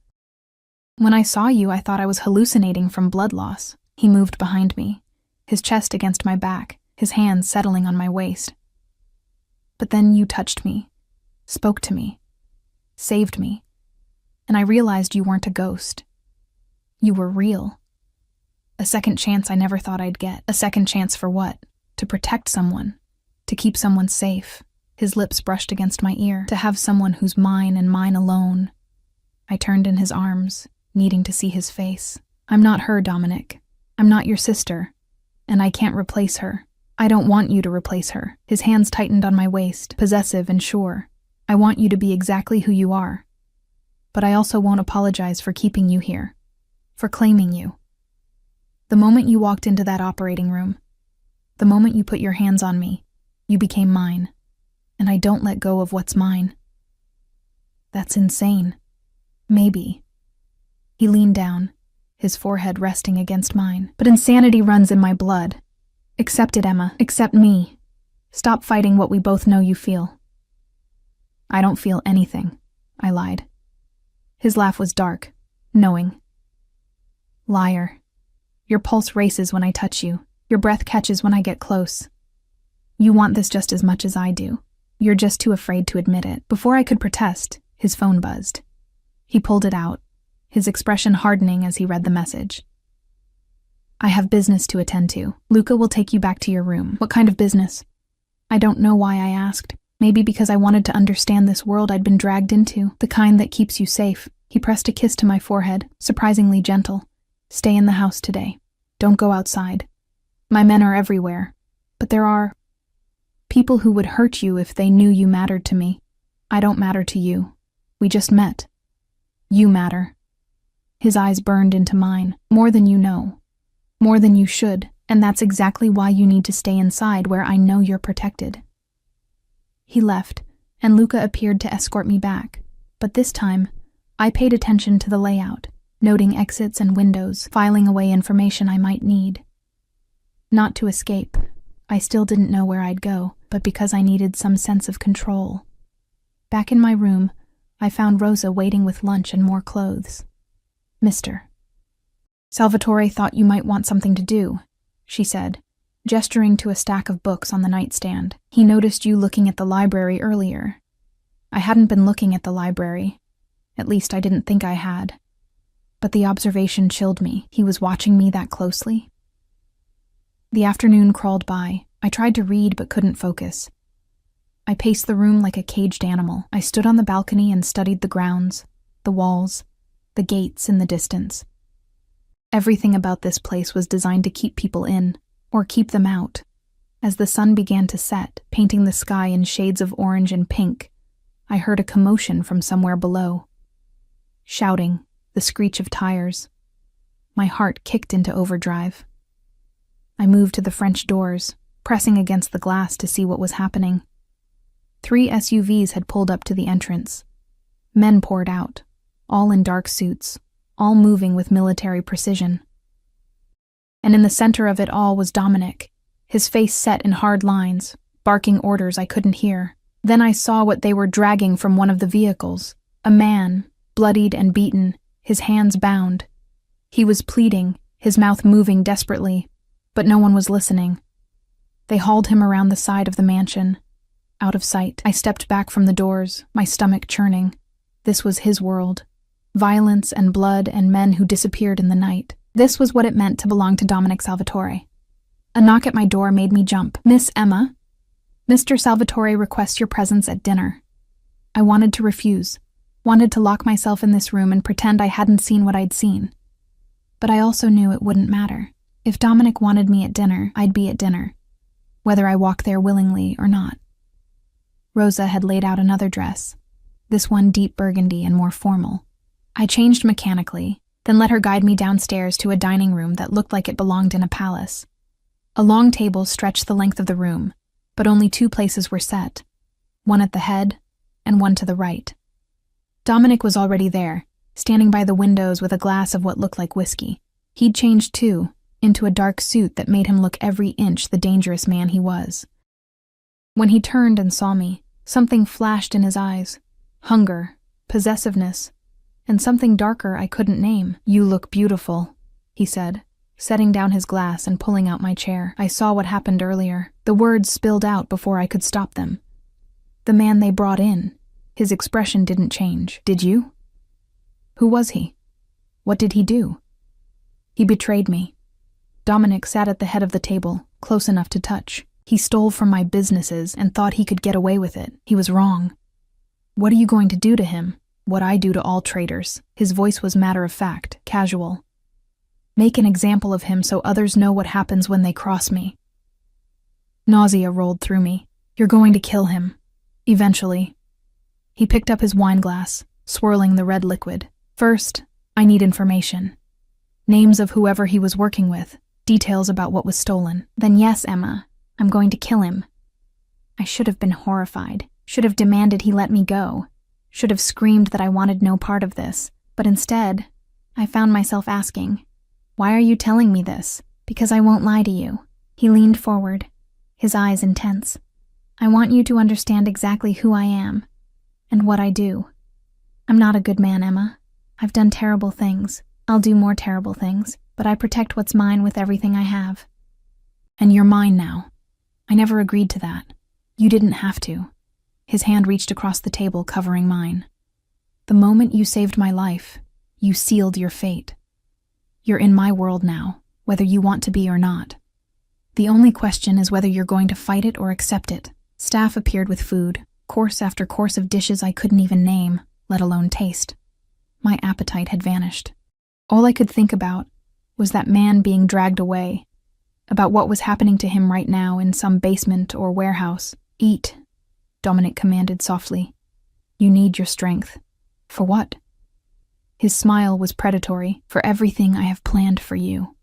A: When I saw you, I thought I was hallucinating from blood loss. He moved behind me, his chest against my back, his hands settling on my waist. But then you touched me, spoke to me, saved me, and I realized you weren't a ghost. You were real. A second chance I never thought I'd get. A second chance for what? To protect someone, to keep someone safe. His lips brushed against my ear. To have someone who's mine and mine alone. I turned in his arms, needing to see his face. I'm not her, Dominic. I'm not your sister, and I can't replace her. I don't want you to replace her. His hands tightened on my waist, possessive and sure. I want you to be exactly who you are. But I also won't apologize for keeping you here, for claiming you. The moment you walked into that operating room, the moment you put your hands on me, you became mine, and I don't let go of what's mine. That's insane. Maybe. He leaned down, his forehead resting against mine. But insanity runs in my blood. Accept it, Emma. Accept me. Stop fighting what we both know you feel. I don't feel anything, I lied. His laugh was dark, knowing. Liar. Your pulse races when I touch you. Your breath catches when I get close. You want this just as much as I do. You're just too afraid to admit it. Before I could protest, his phone buzzed. He pulled it out, his expression hardening as he read the message. I have business to attend to. Luca will take you back to your room. What kind of business? I don't know why I asked. Maybe because I wanted to understand this world I'd been dragged into, the kind that keeps you safe. He pressed a kiss to my forehead, surprisingly gentle, Stay in the house today. Don't go outside. My men are everywhere, but there are people who would hurt you if they knew you mattered to me. I don't matter to you. We just met. You matter." His eyes burned into mine. "More than you know. More than you should, and that's exactly why you need to stay inside where I know you're protected." He left, and Luca appeared to escort me back, but this time, I paid attention to the layout, noting exits and windows, filing away information I might need. Not to escape. I still didn't know where I'd go, but because I needed some sense of control. Back in my room, I found Rosa waiting with lunch and more clothes. "Mr. Salvatore thought you might want something to do," she said, gesturing to a stack of books on the nightstand. "He noticed you looking at the library earlier." I hadn't been looking at the library. At least I didn't think I had. But the observation chilled me. He was watching me that closely. The afternoon crawled by. I tried to read but couldn't focus. I paced the room like a caged animal. I stood on the balcony and studied the grounds, the walls, the gates in the distance. Everything about this place was designed to keep people in, or keep them out. As the sun began to set, painting the sky in shades of orange and pink, I heard a commotion from somewhere below. Shouting, the screech of tires. My heart kicked into overdrive. I moved to the French doors, pressing against the glass to see what was happening. 3 SUVs had pulled up to the entrance. Men poured out, all in dark suits, all moving with military precision. And in the center of it all was Dominic, his face set in hard lines, barking orders I couldn't hear. Then I saw what they were dragging from one of the vehicles. A man, bloodied and beaten, his hands bound. He was pleading, his mouth moving desperately, but no one was listening. They hauled him around the side of the mansion. Out of sight, I stepped back from the doors, my stomach churning. This was his world. Violence and blood and men who disappeared in the night. This was what it meant to belong to Dominic Salvatore. A knock at my door made me jump. "Miss Emma, Mr. Salvatore requests your presence at dinner." I wanted to refuse, wanted to lock myself in this room and pretend I hadn't seen what I'd seen. But I also knew it wouldn't matter. If Dominic wanted me at dinner, I'd be at dinner, whether I walked there willingly or not. Rosa had laid out another dress, this one deep burgundy and more formal. I changed mechanically, then let her guide me downstairs to a dining room that looked like it belonged in a palace. A long table stretched the length of the room, but only 2 places were set, one at the head and one to the right. Dominic was already there, standing by the windows with a glass of what looked like whiskey. He'd changed too, into a dark suit that made him look every inch the dangerous man he was. When he turned and saw me, something flashed in his eyes. Hunger, possessiveness, and something darker I couldn't name. "You look beautiful," he said, setting down his glass and pulling out my chair. I saw what happened earlier. The words spilled out before I could stop them. The man they brought in, his expression didn't change. "Did you?" Who was he? What did he do? He betrayed me. Dominic sat at the head of the table, close enough to touch. He stole from my businesses and thought he could get away with it. He was wrong. "What are you going to do to him?" "What I do to all traitors." His voice was matter-of-fact, casual. "Make an example of him so others know what happens when they cross me." Nausea rolled through me. "You're going to kill him. Eventually." He picked up his wine glass, swirling the red liquid. "First, I need information. Names of whoever he was working with, details about what was stolen." "Then yes, Emma, I'm going to kill him." I should have been horrified, should have demanded he let me go, should have screamed that I wanted no part of this, but instead, I found myself asking, "Why are you telling me this?" "Because I won't lie to you." He leaned forward, his eyes intense. "I want you to understand exactly who I am, and what I do. I'm not a good man, Emma. I've done terrible things. I'll do more terrible things, but I protect what's mine with everything I have. And you're mine now. I never agreed to that. You didn't have to." His hand reached across the table, covering mine. "The moment you saved my life, you sealed your fate. You're in my world now, whether you want to be or not. The only question is whether you're going to fight it or accept it." Staff appeared with food, course after course of dishes I couldn't even name, let alone taste. My appetite had vanished. All I could think about was that man being dragged away, about what was happening to him right now in some basement or warehouse. "Eat," Dominic commanded softly. "You need your strength." "For what?" His smile was predatory. "For everything I have planned for you."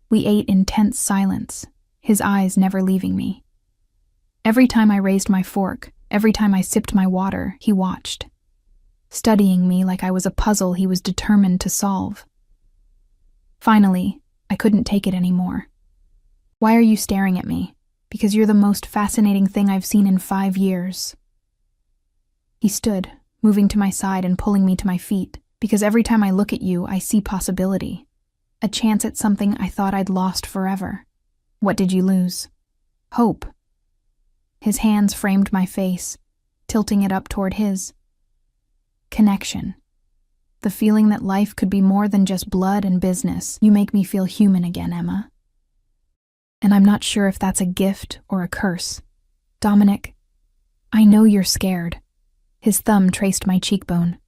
A: We ate in tense silence, his eyes never leaving me. Every time I raised my fork, every time I sipped my water, he watched, studying me like I was a puzzle he was determined to solve. Finally, I couldn't take it anymore. "Why are you staring at me?" "Because you're the most fascinating thing I've seen in 5 years. He stood, moving to my side and pulling me to my feet. "Because every time I look at you, I see possibility. A chance at something I thought I'd lost forever." "What did you lose?" "Hope." His hands framed my face, tilting it up toward his. "Connection. The feeling that life could be more than just blood and business. You make me feel human again, Emma. And I'm not sure if that's a gift or a curse." "Dominic, I know you're scared." His thumb traced my cheekbone.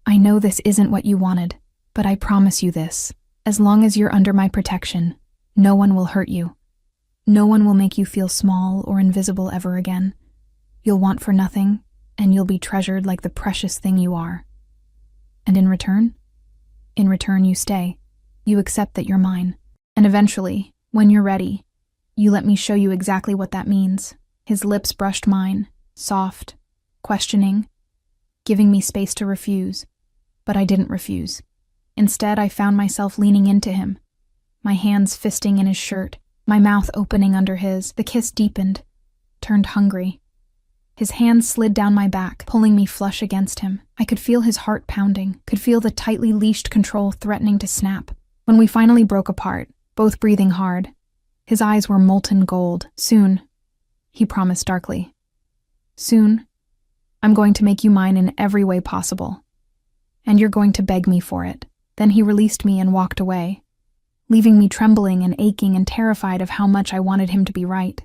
A: "I know this isn't what you wanted, but I promise you this. As long as you're under my protection, no one will hurt you. No one will make you feel small or invisible ever again. You'll want for nothing, and you'll be treasured like the precious thing you are. And in return? In return, you stay. You accept that you're mine. And eventually, when you're ready, you let me show you exactly what that means." His lips brushed mine, soft, questioning, giving me space to refuse. But I didn't refuse. Instead, I found myself leaning into him, my hands fisting in his shirt, my mouth opening under his. The kiss deepened, turned hungry. His hands slid down my back, pulling me flush against him. I could feel his heart pounding, could feel the tightly leashed control threatening to snap. When we finally broke apart, both breathing hard, his eyes were molten gold. "Soon," he promised darkly. "Soon, I'm going to make you mine in every way possible. And you're going to beg me for it." Then he released me and walked away, leaving me trembling and aching and terrified of how much I wanted him to be right.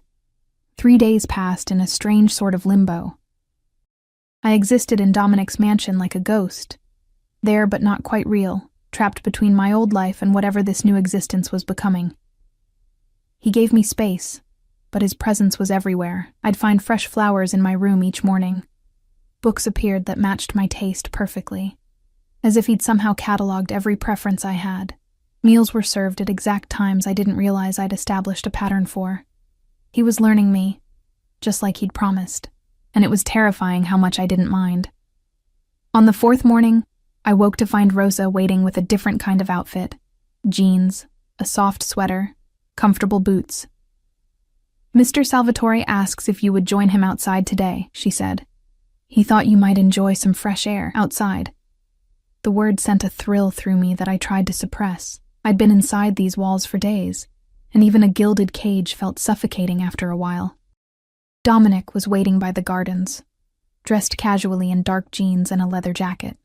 A: 3 days passed in a strange sort of limbo. I existed in Dominic's mansion like a ghost, there but not quite real, trapped between my old life and whatever this new existence was becoming. He gave me space, but his presence was everywhere. I'd find fresh flowers in my room each morning. Books appeared that matched my taste perfectly, as if he'd somehow cataloged every preference I had. Meals were served at exact times I didn't realize I'd established a pattern for. He was learning me, just like he'd promised, and it was terrifying how much I didn't mind. On the 4th morning, I woke to find Rosa waiting with a different kind of outfit: jeans, a soft sweater, comfortable boots. "Mr. Salvatore asks if you would join him outside today," she said. "He thought you might enjoy some fresh air outside." The word sent a thrill through me that I tried to suppress. I'd been inside these walls for days, and even a gilded cage felt suffocating after a while. Dominic was waiting by the gardens, dressed casually in dark jeans and a leather jacket.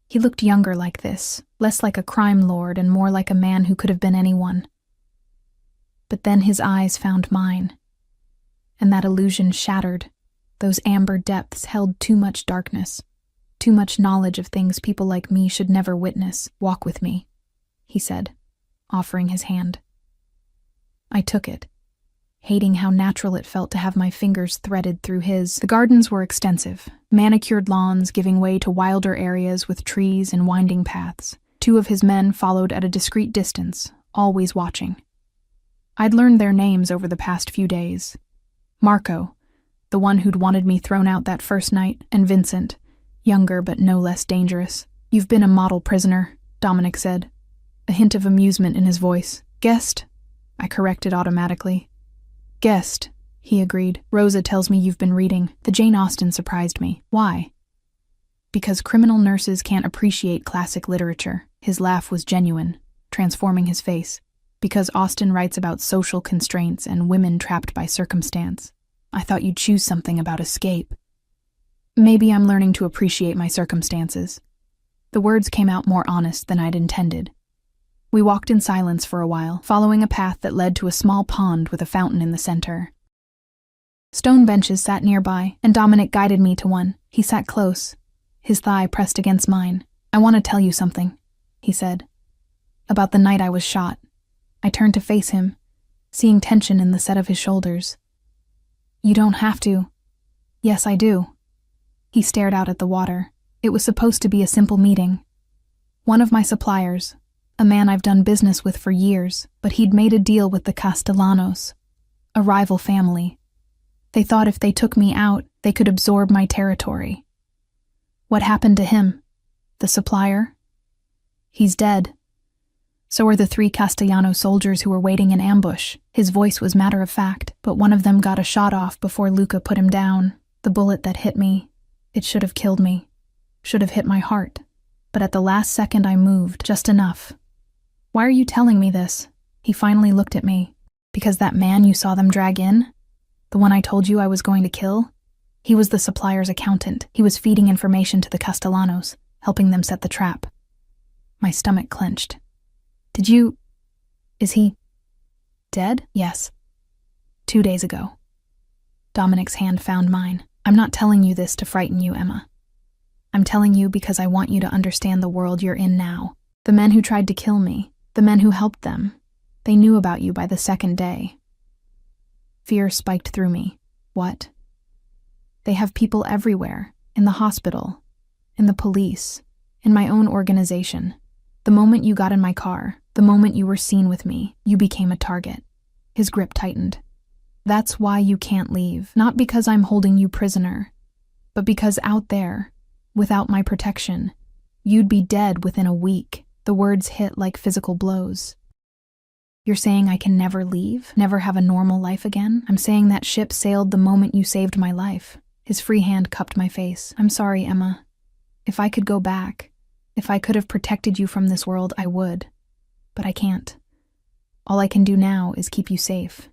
A: He looked younger like this, less like a crime lord and more like a man who could have been anyone. But then his eyes found mine, and that illusion shattered. Those amber depths held too much darkness, too much knowledge of things people like me should never witness. "Walk with me," he said, offering his hand. I took it, hating how natural it felt to have my fingers threaded through his. The gardens were extensive, manicured lawns giving way to wilder areas with trees and winding paths. 2 of his men followed at a discreet distance, always watching. I'd learned their names over the past few days. Marco, the one who'd wanted me thrown out that first night, and Vincent, younger but no less dangerous. "You've been a model prisoner," Dominic said, a hint of amusement in his voice. "Guest?" I corrected automatically. "Guest," he agreed. "Rosa tells me you've been reading." The Jane Austen surprised me. "Why?" "Because criminal nurses can't appreciate classic literature." His laugh was genuine, transforming his face. "Because Austen writes about social constraints and women trapped by circumstance. I thought you'd choose something about escape." "Maybe I'm learning to appreciate my circumstances." The words came out more honest than I'd intended. We walked in silence for a while, following a path that led to a small pond with a fountain in the center. Stone benches sat nearby, and Dominic guided me to one. He sat close, his thigh pressed against mine. "I want to tell you something," he said. About the night I was shot. I turned to face him, seeing tension in the set of his shoulders. You don't have to. Yes, I do. He stared out at the water. It was supposed to be a simple meeting. One of my suppliers, a man I've done business with for years, but he'd made a deal with the Castellanos, a rival family. They thought if they took me out, they could absorb my territory. What happened to him? The supplier? He's dead. So are the 3 Castellano soldiers who were waiting in ambush. His voice was matter-of-fact, but one of them got a shot off before Luca put him down. The bullet that hit me, it should have killed me. Should have hit my heart. But at the last second I moved, just enough. Why are you telling me this? He finally looked at me. Because that man you saw them drag in? The one I told you I was going to kill? He was the supplier's accountant. He was feeding information to the Castellanos, helping them set the trap. My stomach clenched. Is he dead? Yes. 2 days ago. Dominic's hand found mine. I'm not telling you this to frighten you, Emma. I'm telling you because I want you to understand the world you're in now. The men who tried to kill me, the men who helped them, they knew about you by the 2nd day. Fear spiked through me. What? They have people everywhere, in the hospital, in the police, in my own organization. The moment you got in my car, the moment you were seen with me, you became a target. His grip tightened. That's why you can't leave. Not because I'm holding you prisoner, but because out there, without my protection, you'd be dead within a week. The words hit like physical blows. You're saying I can never leave? Never have a normal life again? I'm saying that ship sailed the moment you saved my life. His free hand cupped my face. I'm sorry, Emma. If I could go back, if I could have protected you from this world, I would. But I can't. All I can do now is keep you safe.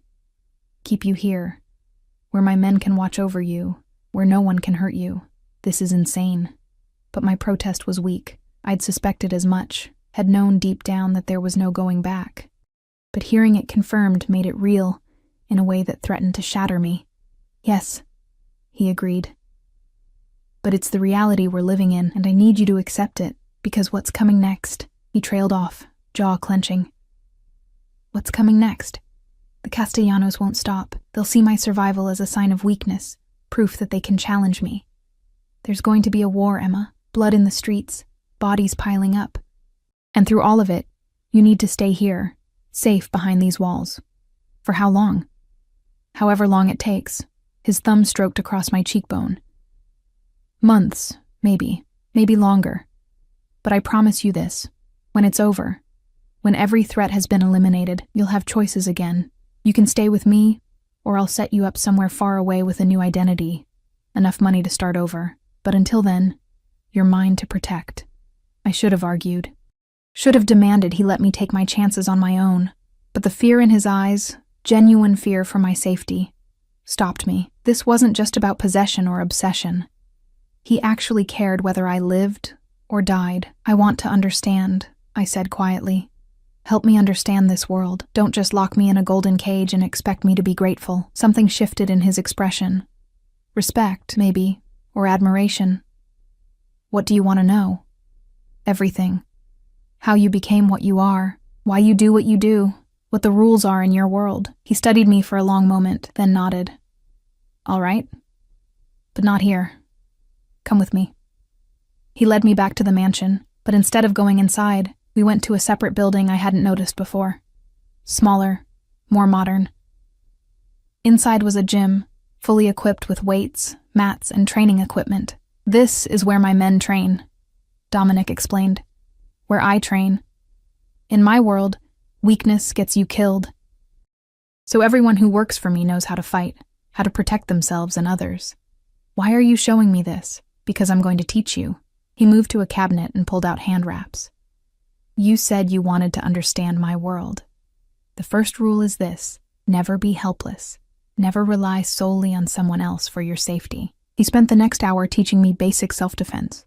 A: Keep you here, where my men can watch over you, where no one can hurt you. This is insane. But my protest was weak. I'd suspected as much, had known deep down that there was no going back. But hearing it confirmed made it real, in a way that threatened to shatter me. Yes, he agreed. But it's the reality we're living in, and I need you to accept it, because what's coming next? He trailed off, jaw clenching. What's coming next? The Castellanos won't stop. They'll see my survival as a sign of weakness, proof that they can challenge me. There's going to be a war, Emma. Blood in the streets, bodies piling up. And through all of it, you need to stay here, safe behind these walls. For how long? However long it takes. His thumb stroked across my cheekbone. Months, maybe longer. But I promise you this, when it's over, when every threat has been eliminated, you'll have choices again. You can stay with me, or I'll set you up somewhere far away with a new identity, enough money to start over. But until then, you're mine to protect. I should have argued. Should have demanded he let me take my chances on my own. But the fear in his eyes, genuine fear for my safety, stopped me. This wasn't just about possession or obsession. He actually cared whether I lived or died. I want to understand, I said quietly. Help me understand this world. Don't just lock me in a golden cage and expect me to be grateful. Something shifted in his expression. Respect, maybe, or admiration. What do you want to know? Everything. How you became what you are, why you do what you do, what the rules are in your world. He studied me for a long moment, then nodded. All right, but not here. Come with me. He led me back to the mansion, but instead of going inside, we went to a separate building I hadn't noticed before. Smaller, more modern. Inside was a gym, fully equipped with weights, mats, and training equipment. This is where my men train, Dominic explained. Where I train. In my world, weakness gets you killed. So everyone who works for me knows how to fight, how to protect themselves and others. Why are you showing me this? Because I'm going to teach you. He moved to a cabinet and pulled out hand wraps. You said you wanted to understand my world. The first rule is this: never be helpless. Never rely solely on someone else for your safety. He spent the next hour teaching me basic self-defense.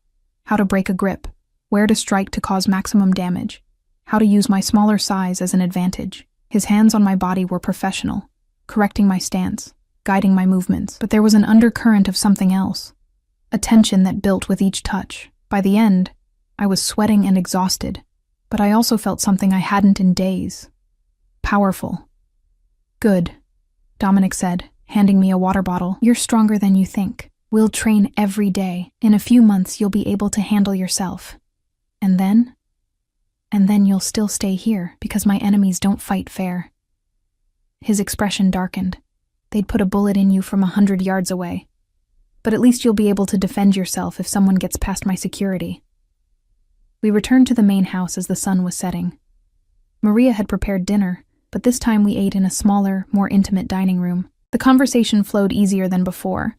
A: How to break a grip, where to strike to cause maximum damage, how to use my smaller size as an advantage. His hands on my body were professional, correcting my stance, guiding my movements. But there was an undercurrent of something else, a tension that built with each touch. By the end, I was sweating and exhausted, But I also felt something I hadn't in days. Powerful. Good, Dominic said, handing me a water bottle. You're stronger than you think. We'll train every day. In a few months, you'll be able to handle yourself. And then you'll still stay here because my enemies don't fight fair. His expression darkened. They'd put a bullet in you from 100 yards away. But at least you'll be able to defend yourself if someone gets past my security. We returned to the main house as the sun was setting. Maria had prepared dinner, but this time we ate in a smaller, more intimate dining room. The conversation flowed easier than before.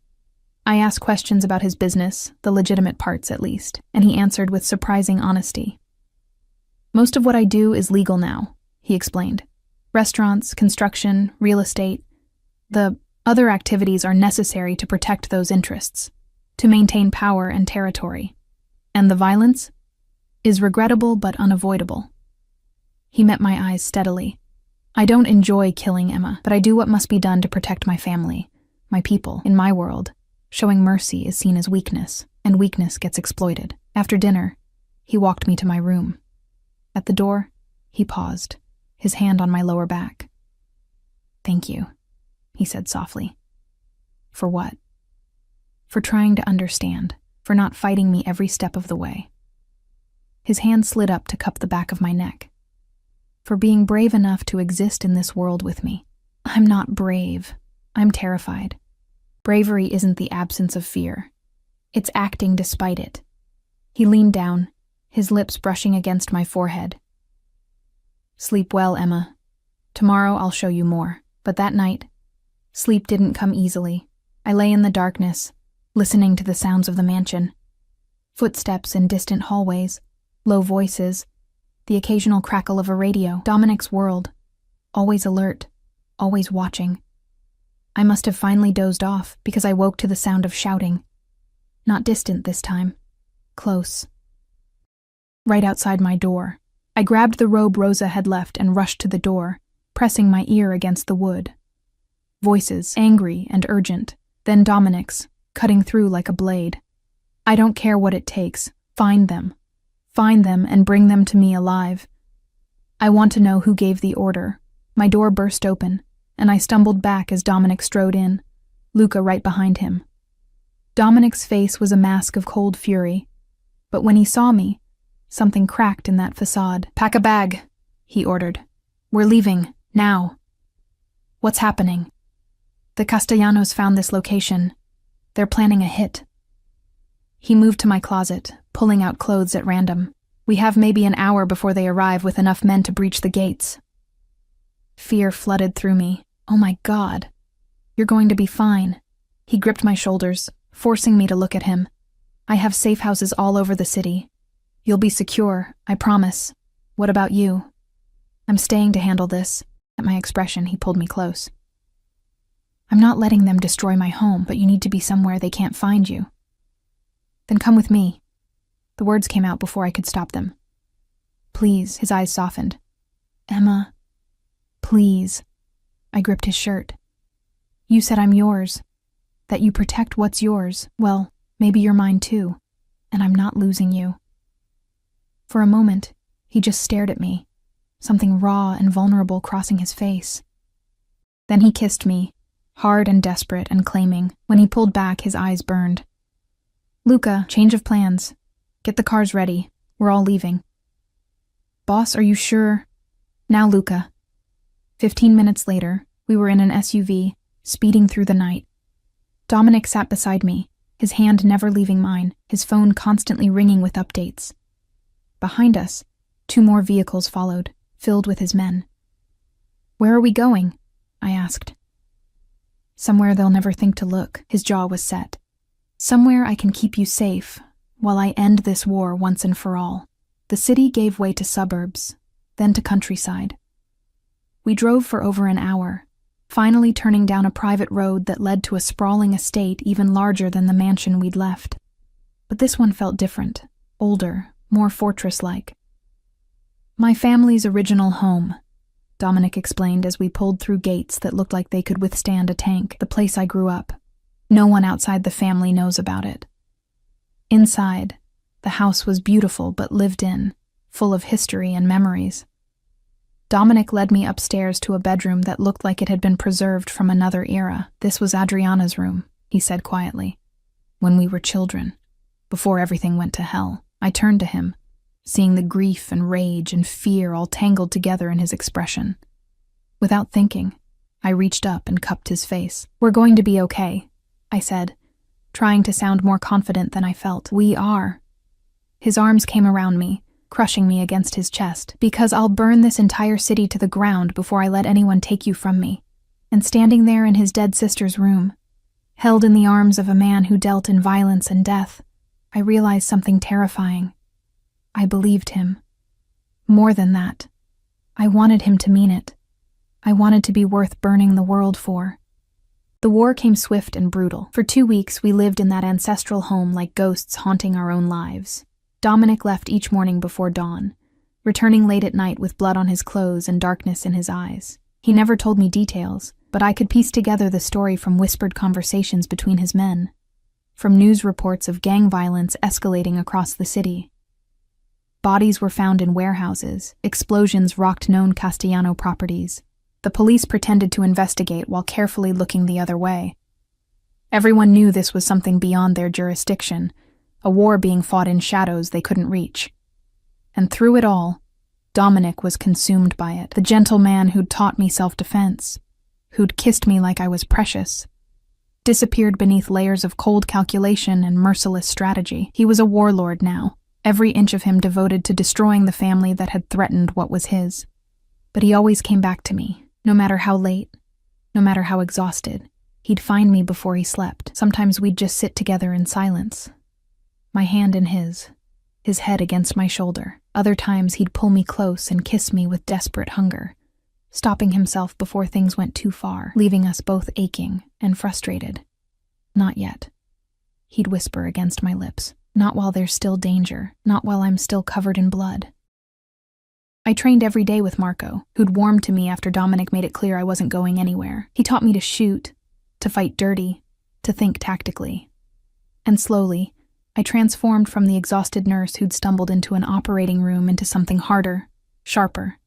A: I asked questions about his business, the legitimate parts at least, and he answered with surprising honesty. Most of what I do is legal now, he explained. Restaurants, construction, real estate. The other activities are necessary to protect those interests, to maintain power and territory. And the violence is regrettable but unavoidable. He met my eyes steadily. I don't enjoy killing Emma, but I do what must be done to protect my family, my people. In my world, showing mercy is seen as weakness, and weakness gets exploited. After dinner, he walked me to my room. At the door, he paused, his hand on my lower back. "Thank you," he said softly. "For what?" "For trying to understand, for not fighting me every step of the way." His hand slid up to cup the back of my neck. "For being brave enough to exist in this world with me." "I'm not brave. I'm terrified. Bravery isn't the absence of fear. It's acting despite it." He leaned down, his lips brushing against my forehead. "Sleep well, Emma. Tomorrow I'll show you more." But that night, sleep didn't come easily. I lay in the darkness, listening to the sounds of the mansion. Footsteps in distant hallways, low voices, the occasional crackle of a radio. Dominic's world, always alert, always watching. I must have finally dozed off because I woke to the sound of shouting. Not distant this time, close. Right outside my door. I grabbed the robe Rosa had left and rushed to the door, pressing my ear against the wood. Voices, angry and urgent, then Dominic's, cutting through like a blade. "I don't care what it takes. Find them. Find them and bring them to me alive. I want to know who gave the order." My door burst open, and I stumbled back as Dominic strode in, Luca right behind him. Dominic's face was a mask of cold fury, but when he saw me, something cracked in that facade. "Pack a bag," he ordered. "We're leaving, now." "What's happening?" "The Castellanos found this location. They're planning a hit." He moved to my closet, pulling out clothes at random. "We have maybe an hour before they arrive with enough men to breach the gates." Fear flooded through me. "Oh my God. You're going to be fine." He gripped my shoulders, forcing me to look at him. "I have safe houses all over the city. You'll be secure, I promise. What about you?" "I'm staying to handle this." At my expression, he pulled me close. "I'm not letting them destroy my home, but you need to be somewhere they can't find you." "Then come with me." The words came out before I could stop them. "Please," his eyes softened. "Emma, please." I gripped his shirt. "You said I'm yours, that you protect what's yours. Well, maybe you're mine too, and I'm not losing you." For a moment, he just stared at me, something raw and vulnerable crossing his face. Then he kissed me, hard and desperate and claiming. When he pulled back, his eyes burned. "Luca, change of plans. Get the cars ready. We're all leaving." "Boss, are you sure?" "Now, Luca." 15 minutes later, we were in an SUV, speeding through the night. Dominic sat beside me, his hand never leaving mine, his phone constantly ringing with updates. Behind us, 2 more vehicles followed, filled with his men. "Where are we going?" I asked. "Somewhere they'll never think to look." His jaw was set. "Somewhere I can keep you safe, while I end this war once and for all." The city gave way to suburbs, then to countryside. We drove for over an hour, finally turning down a private road that led to a sprawling estate even larger than the mansion we'd left. But this one felt different, older, more fortress-like. "My family's original home," Dominic explained as we pulled through gates that looked like they could withstand a tank. "The place I grew up. No one outside the family knows about it." Inside, the house was beautiful but lived in, full of history and memories. Dominic led me upstairs to a bedroom that looked like it had been preserved from another era. "This was Adriana's room," he said quietly. "When we were children, before everything went to hell." I turned to him, seeing the grief and rage and fear all tangled together in his expression. Without thinking, I reached up and cupped his face. "We're going to be okay," I said, trying to sound more confident than I felt. "We are." His arms came around me, crushing me against his chest. "Because I'll burn this entire city to the ground before I let anyone take you from me." And standing there in his dead sister's room, held in the arms of a man who dealt in violence and death, I realized something terrifying. I believed him. More than that, I wanted him to mean it. I wanted to be worth burning the world for. The war came swift and brutal. For 2 weeks, we lived in that ancestral home like ghosts haunting our own lives. Dominic left each morning before dawn, returning late at night with blood on his clothes and darkness in his eyes. He never told me details, but I could piece together the story from whispered conversations between his men, from news reports of gang violence escalating across the city. Bodies were found in warehouses, explosions rocked known Castellano properties. The police pretended to investigate while carefully looking the other way. Everyone knew this was something beyond their jurisdiction, a war being fought in shadows they couldn't reach. And through it all, Dominic was consumed by it, the gentle man who'd taught me self-defense, who'd kissed me like I was precious, disappeared beneath layers of cold calculation and merciless strategy. He was a warlord now, every inch of him devoted to destroying the family that had threatened what was his. But he always came back to me, no matter how late, no matter how exhausted. He'd find me before he slept. Sometimes we'd just sit together in silence, my hand in his head against my shoulder. Other times he'd pull me close and kiss me with desperate hunger, stopping himself before things went too far, leaving us both aching and frustrated. "Not yet," he'd whisper against my lips. "Not while there's still danger, not while I'm still covered in blood." I trained every day with Marco, who'd warmed to me after Dominic made it clear I wasn't going anywhere. He taught me to shoot, to fight dirty, to think tactically. And slowly, I transformed from the exhausted nurse who'd stumbled into an operating room into something harder, sharper,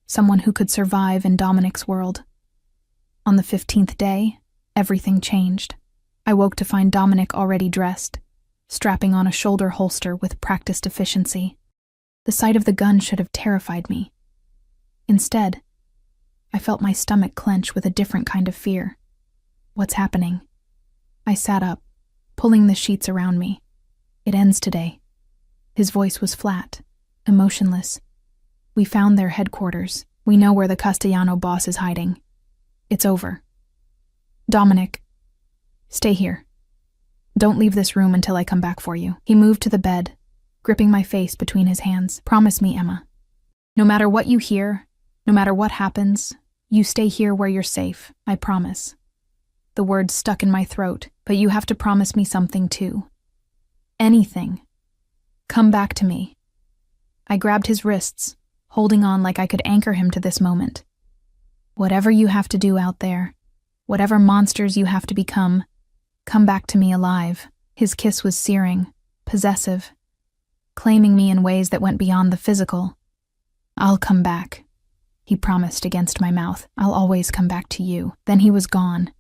A: someone who could survive in Dominic's world. On the 15th day, everything changed. I woke to find Dominic already dressed, strapping on a shoulder holster with practiced efficiency. The sight of the gun should have terrified me. Instead, I felt my stomach clench with a different kind of fear. "What's happening?" I sat up, pulling the sheets around me. "It ends today." His voice was flat, emotionless. "We found their headquarters. We know where the Castellano boss is hiding. It's over. Dominic, stay here. Don't leave this room until I come back for you." He moved to the bed, gripping my face between his hands. "Promise me, Emma. No matter what you hear, no matter what happens, you stay here where you're safe. I promise." The words stuck in my throat, "But you have to promise me something too. Anything. Come back to me." I grabbed his wrists, holding on like I could anchor him to this moment. "Whatever you have to do out there, whatever monsters you have to become, come back to me alive." His kiss was searing, possessive, claiming me in ways that went beyond the physical. "I'll come back," he promised against my mouth. "I'll always come back to you." Then he was gone,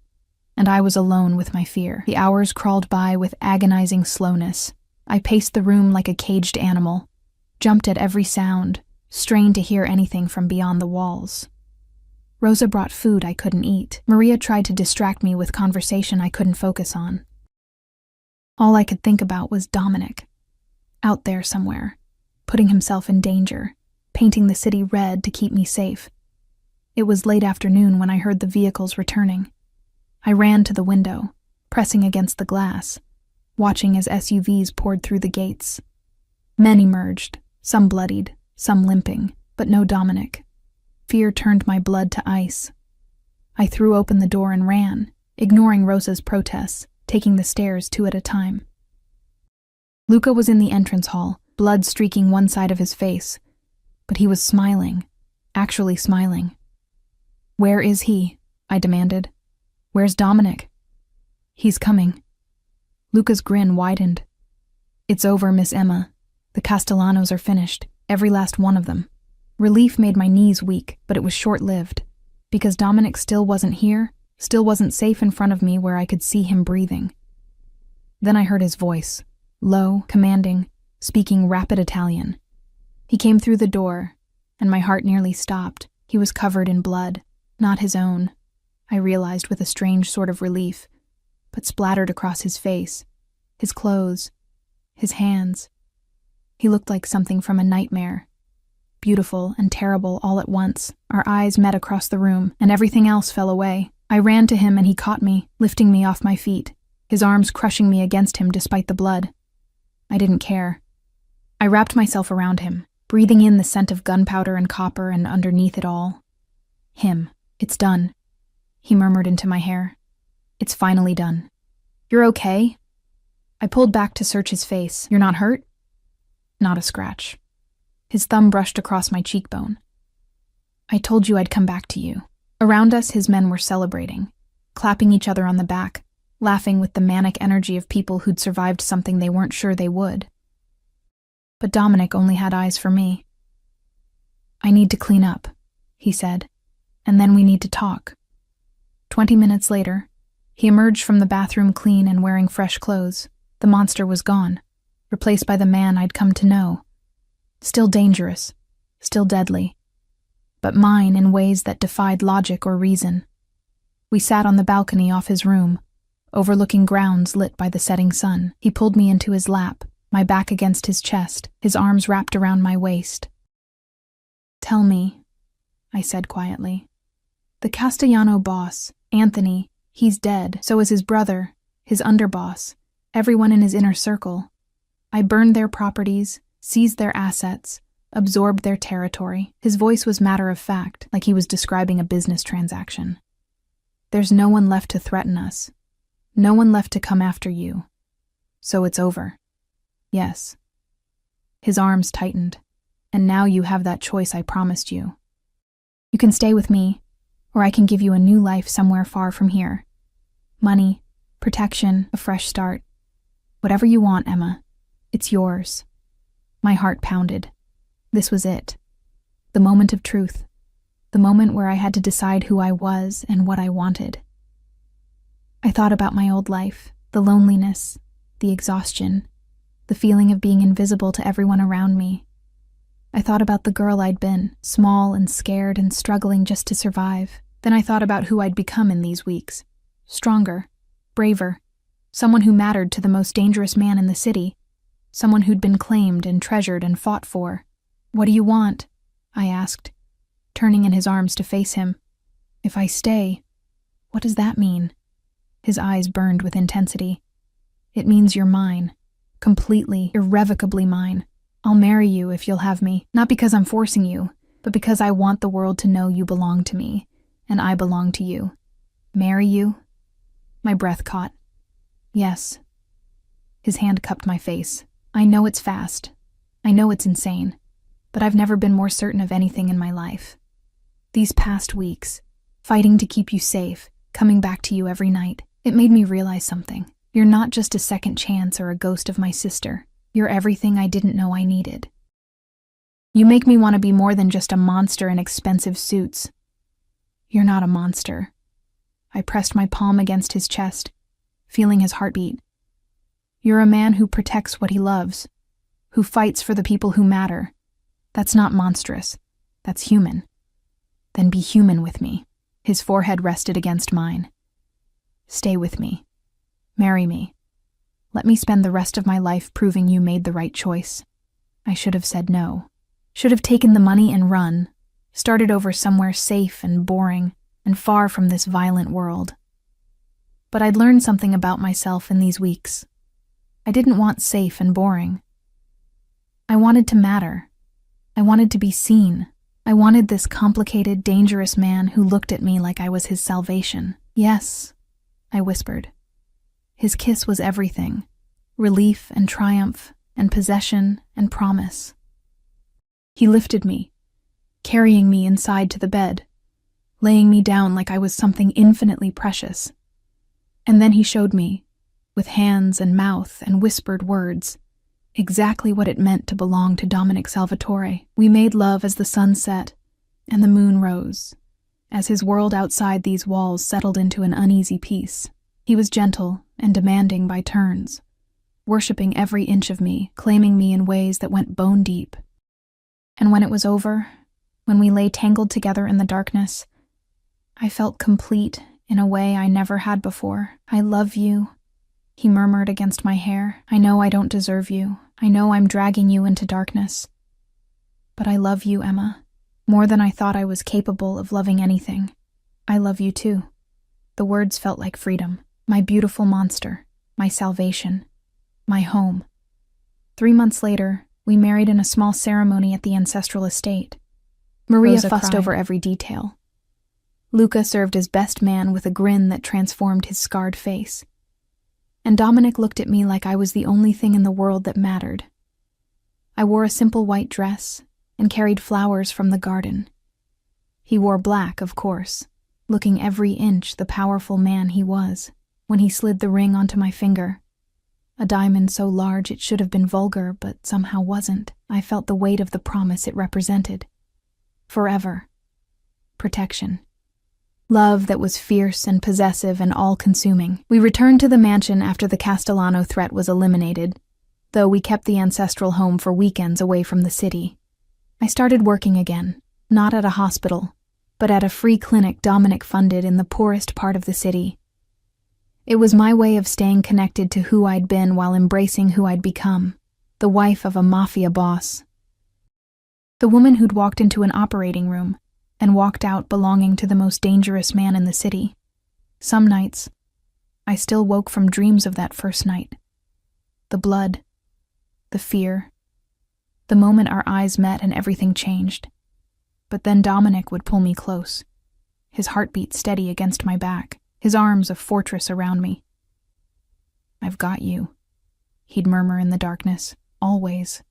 A: and I was alone with my fear. The hours crawled by with agonizing slowness. I paced the room like a caged animal, jumped at every sound, strained to hear anything from beyond the walls. Rosa brought food I couldn't eat. Maria tried to distract me with conversation I couldn't focus on. All I could think about was Dominic, out there somewhere, putting himself in danger, painting the city red to keep me safe. It was late afternoon when I heard the vehicles returning. I ran to the window, pressing against the glass, watching as SUVs poured through the gates. Men emerged, some bloodied, some limping, but no Dominic. Fear turned my blood to ice. I threw open the door and ran, ignoring Rosa's protests, taking the stairs 2 at a time. Luca was in the entrance hall, blood streaking one side of his face, but he was smiling, actually smiling. "Where is he?" I demanded. "Where's Dominic?" "He's coming." Luca's grin widened. "It's over, Miss Emma. The Castellanos are finished. Every last one of them. Relief made my knees weak, but it was short-lived. Because Dominic still wasn't here, still wasn't safe in front of me where I could see him breathing. Then I heard his voice, low, commanding, speaking rapid Italian. He came through the door, and my heart nearly stopped. He was covered in blood, not his own, I realized with a strange sort of relief, but splattered across his face, his clothes, his hands. He looked like something from a nightmare. Beautiful and terrible all at once. Our eyes met across the room, and everything else fell away. I ran to him and he caught me, lifting me off my feet, his arms crushing me against him despite the blood. I didn't care. I wrapped myself around him, breathing in the scent of gunpowder and copper, and underneath it all, him. It's done, he murmured into my hair. It's finally done. You're okay? I pulled back to search his face. You're not hurt? Not a scratch. His thumb brushed across my cheekbone. I told you I'd come back to you. Around us, his men were celebrating, clapping each other on the back, laughing with the manic energy of people who'd survived something they weren't sure they would. But Dominic only had eyes for me. I need to clean up, he said, and then we need to talk. 20 minutes later, he emerged from the bathroom clean and wearing fresh clothes. The monster was gone, replaced by the man I'd come to know. Still dangerous, still deadly, but mine in ways that defied logic or reason. We sat on the balcony off his room, overlooking grounds lit by the setting sun. He pulled me into his lap, my back against his chest, his arms wrapped around my waist. Tell me, I said quietly. The Castellano boss, Anthony, he's dead, so is his brother, his underboss, everyone in his inner circle. I burned their properties, seized their assets, absorbed their territory. His voice was matter of fact, like he was describing a business transaction. There's no one left to threaten us. No one left to come after you. So it's over. Yes. His arms tightened. And now you have that choice I promised you. You can stay with me, or I can give you a new life somewhere far from here. Money, protection, a fresh start. Whatever you want, Emma. It's yours. My heart pounded. This was it. The moment of truth. The moment where I had to decide who I was and what I wanted. I thought about my old life, the loneliness, the exhaustion, the feeling of being invisible to everyone around me. I thought about the girl I'd been, small and scared and struggling just to survive. Then I thought about who I'd become in these weeks. Stronger, braver, someone who mattered to the most dangerous man in the city, someone who'd been claimed and treasured and fought for. What do you want? I asked, turning in his arms to face him. If I stay, what does that mean? His eyes burned with intensity. It means you're mine. Completely, irrevocably mine. I'll marry you if you'll have me, not because I'm forcing you, but because I want the world to know you belong to me, and I belong to you. Marry you? My breath caught. Yes. His hand cupped my face. I know it's fast. I know it's insane. But I've never been more certain of anything in my life. These past weeks, fighting to keep you safe, coming back to you every night, it made me realize something. You're not just a second chance or a ghost of my sister. You're everything I didn't know I needed. You make me want to be more than just a monster in expensive suits. You're not a monster. I pressed my palm against his chest, feeling his heartbeat. You're a man who protects what he loves, who fights for the people who matter. That's not monstrous. That's human. Then be human with me. His forehead rested against mine. Stay with me. Marry me. Let me spend the rest of my life proving you made the right choice. I should have said no. Should have taken the money and run. Started over somewhere safe and boring and far from this violent world. But I'd learned something about myself in these weeks. I didn't want safe and boring. I wanted to matter. I wanted to be seen. I wanted this complicated, dangerous man who looked at me like I was his salvation. Yes, I whispered. His kiss was everything. Relief and triumph and possession and promise. He lifted me, carrying me inside to the bed, laying me down like I was something infinitely precious. And then he showed me, with hands and mouth and whispered words, Exactly what it meant to belong to Dominic Salvatore. We made love as the sun set and the moon rose, as his world outside these walls settled into an uneasy peace. He was gentle and demanding by turns, worshipping every inch of me, claiming me in ways that went bone deep. And when it was over, when we lay tangled together in the darkness, I felt complete in a way I never had before. "I love you," he murmured against my hair. "I know I don't deserve you. I know I'm dragging you into darkness. But I love you, Emma, more than I thought I was capable of loving anything. I love you too." The words felt like freedom. My beautiful monster, my salvation, my home. 3 months later, we married in a small ceremony at the ancestral estate. Maria fussed over every detail. Luca served as best man with a grin that transformed his scarred face. And Dominic looked at me like I was the only thing in the world that mattered. I wore a simple white dress and carried flowers from the garden. He wore black, of course, looking every inch the powerful man he was. When he slid the ring onto my finger, a diamond so large it should have been vulgar but somehow wasn't, I felt the weight of the promise it represented. Forever. Protection. Love that was fierce and possessive and all-consuming. We returned to the mansion after the Castellano threat was eliminated, though we kept the ancestral home for weekends away from the city. I started working again, not at a hospital, but at a free clinic Dominic funded in the poorest part of the city. It was my way of staying connected to who I'd been while embracing who I'd become, the wife of a mafia boss. The woman who'd walked into an operating room and walked out belonging to the most dangerous man in the city. Some nights, I still woke from dreams of that first night. The blood, the fear, the moment our eyes met and everything changed. But then Dominic would pull me close, his heartbeat steady against my back, his arms a fortress around me. "I've got you," he'd murmur in the darkness, always.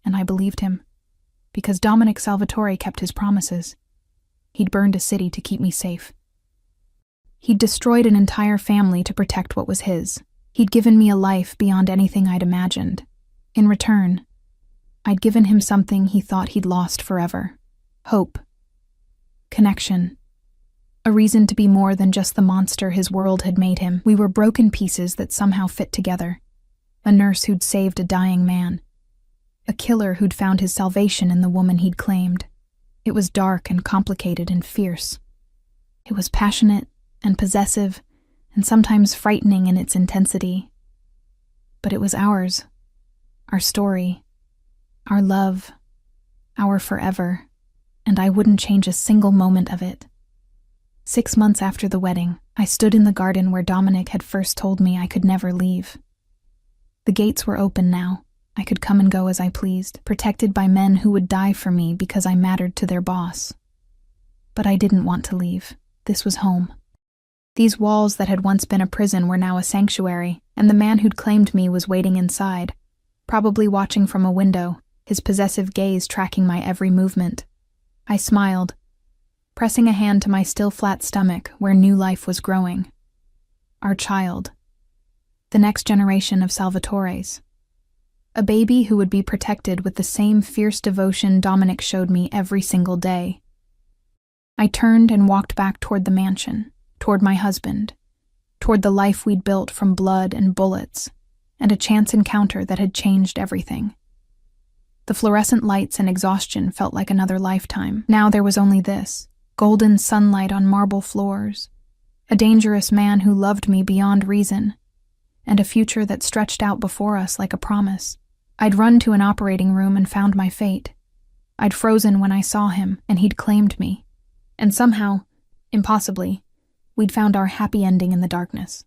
A: And I believed him, because Dominic Salvatore kept his promises. He'd burned a city to keep me safe. He'd destroyed an entire family to protect what was his. He'd given me a life beyond anything I'd imagined. In return, I'd given him something he thought he'd lost forever. Hope. Connection. A reason to be more than just the monster his world had made him. We were broken pieces that somehow fit together. A nurse who'd saved a dying man. A killer who'd found his salvation in the woman he'd claimed. It was dark and complicated and fierce. It was passionate and possessive and sometimes frightening in its intensity. But it was ours. Our story. Our love. Our forever. And I wouldn't change a single moment of it. 6 months after the wedding, I stood in the garden where Dominic had first told me I could never leave. The gates were open now. I could come and go as I pleased, protected by men who would die for me because I mattered to their boss. But I didn't want to leave. This was home. These walls that had once been a prison were now a sanctuary, and the man who'd claimed me was waiting inside, probably watching from a window, his possessive gaze tracking my every movement. I smiled, pressing a hand to my still flat stomach where new life was growing. Our child. The next generation of Salvatores. A baby who would be protected with the same fierce devotion Dominic showed me every single day. I turned and walked back toward the mansion, toward my husband, toward the life we'd built from blood and bullets, and a chance encounter that had changed everything. The fluorescent lights and exhaustion felt like another lifetime. Now there was only this, golden sunlight on marble floors, a dangerous man who loved me beyond reason, and a future that stretched out before us like a promise. I'd run to an operating room and found my fate. I'd frozen when I saw him, and he'd claimed me. And somehow, impossibly, we'd found our happy ending in the darkness.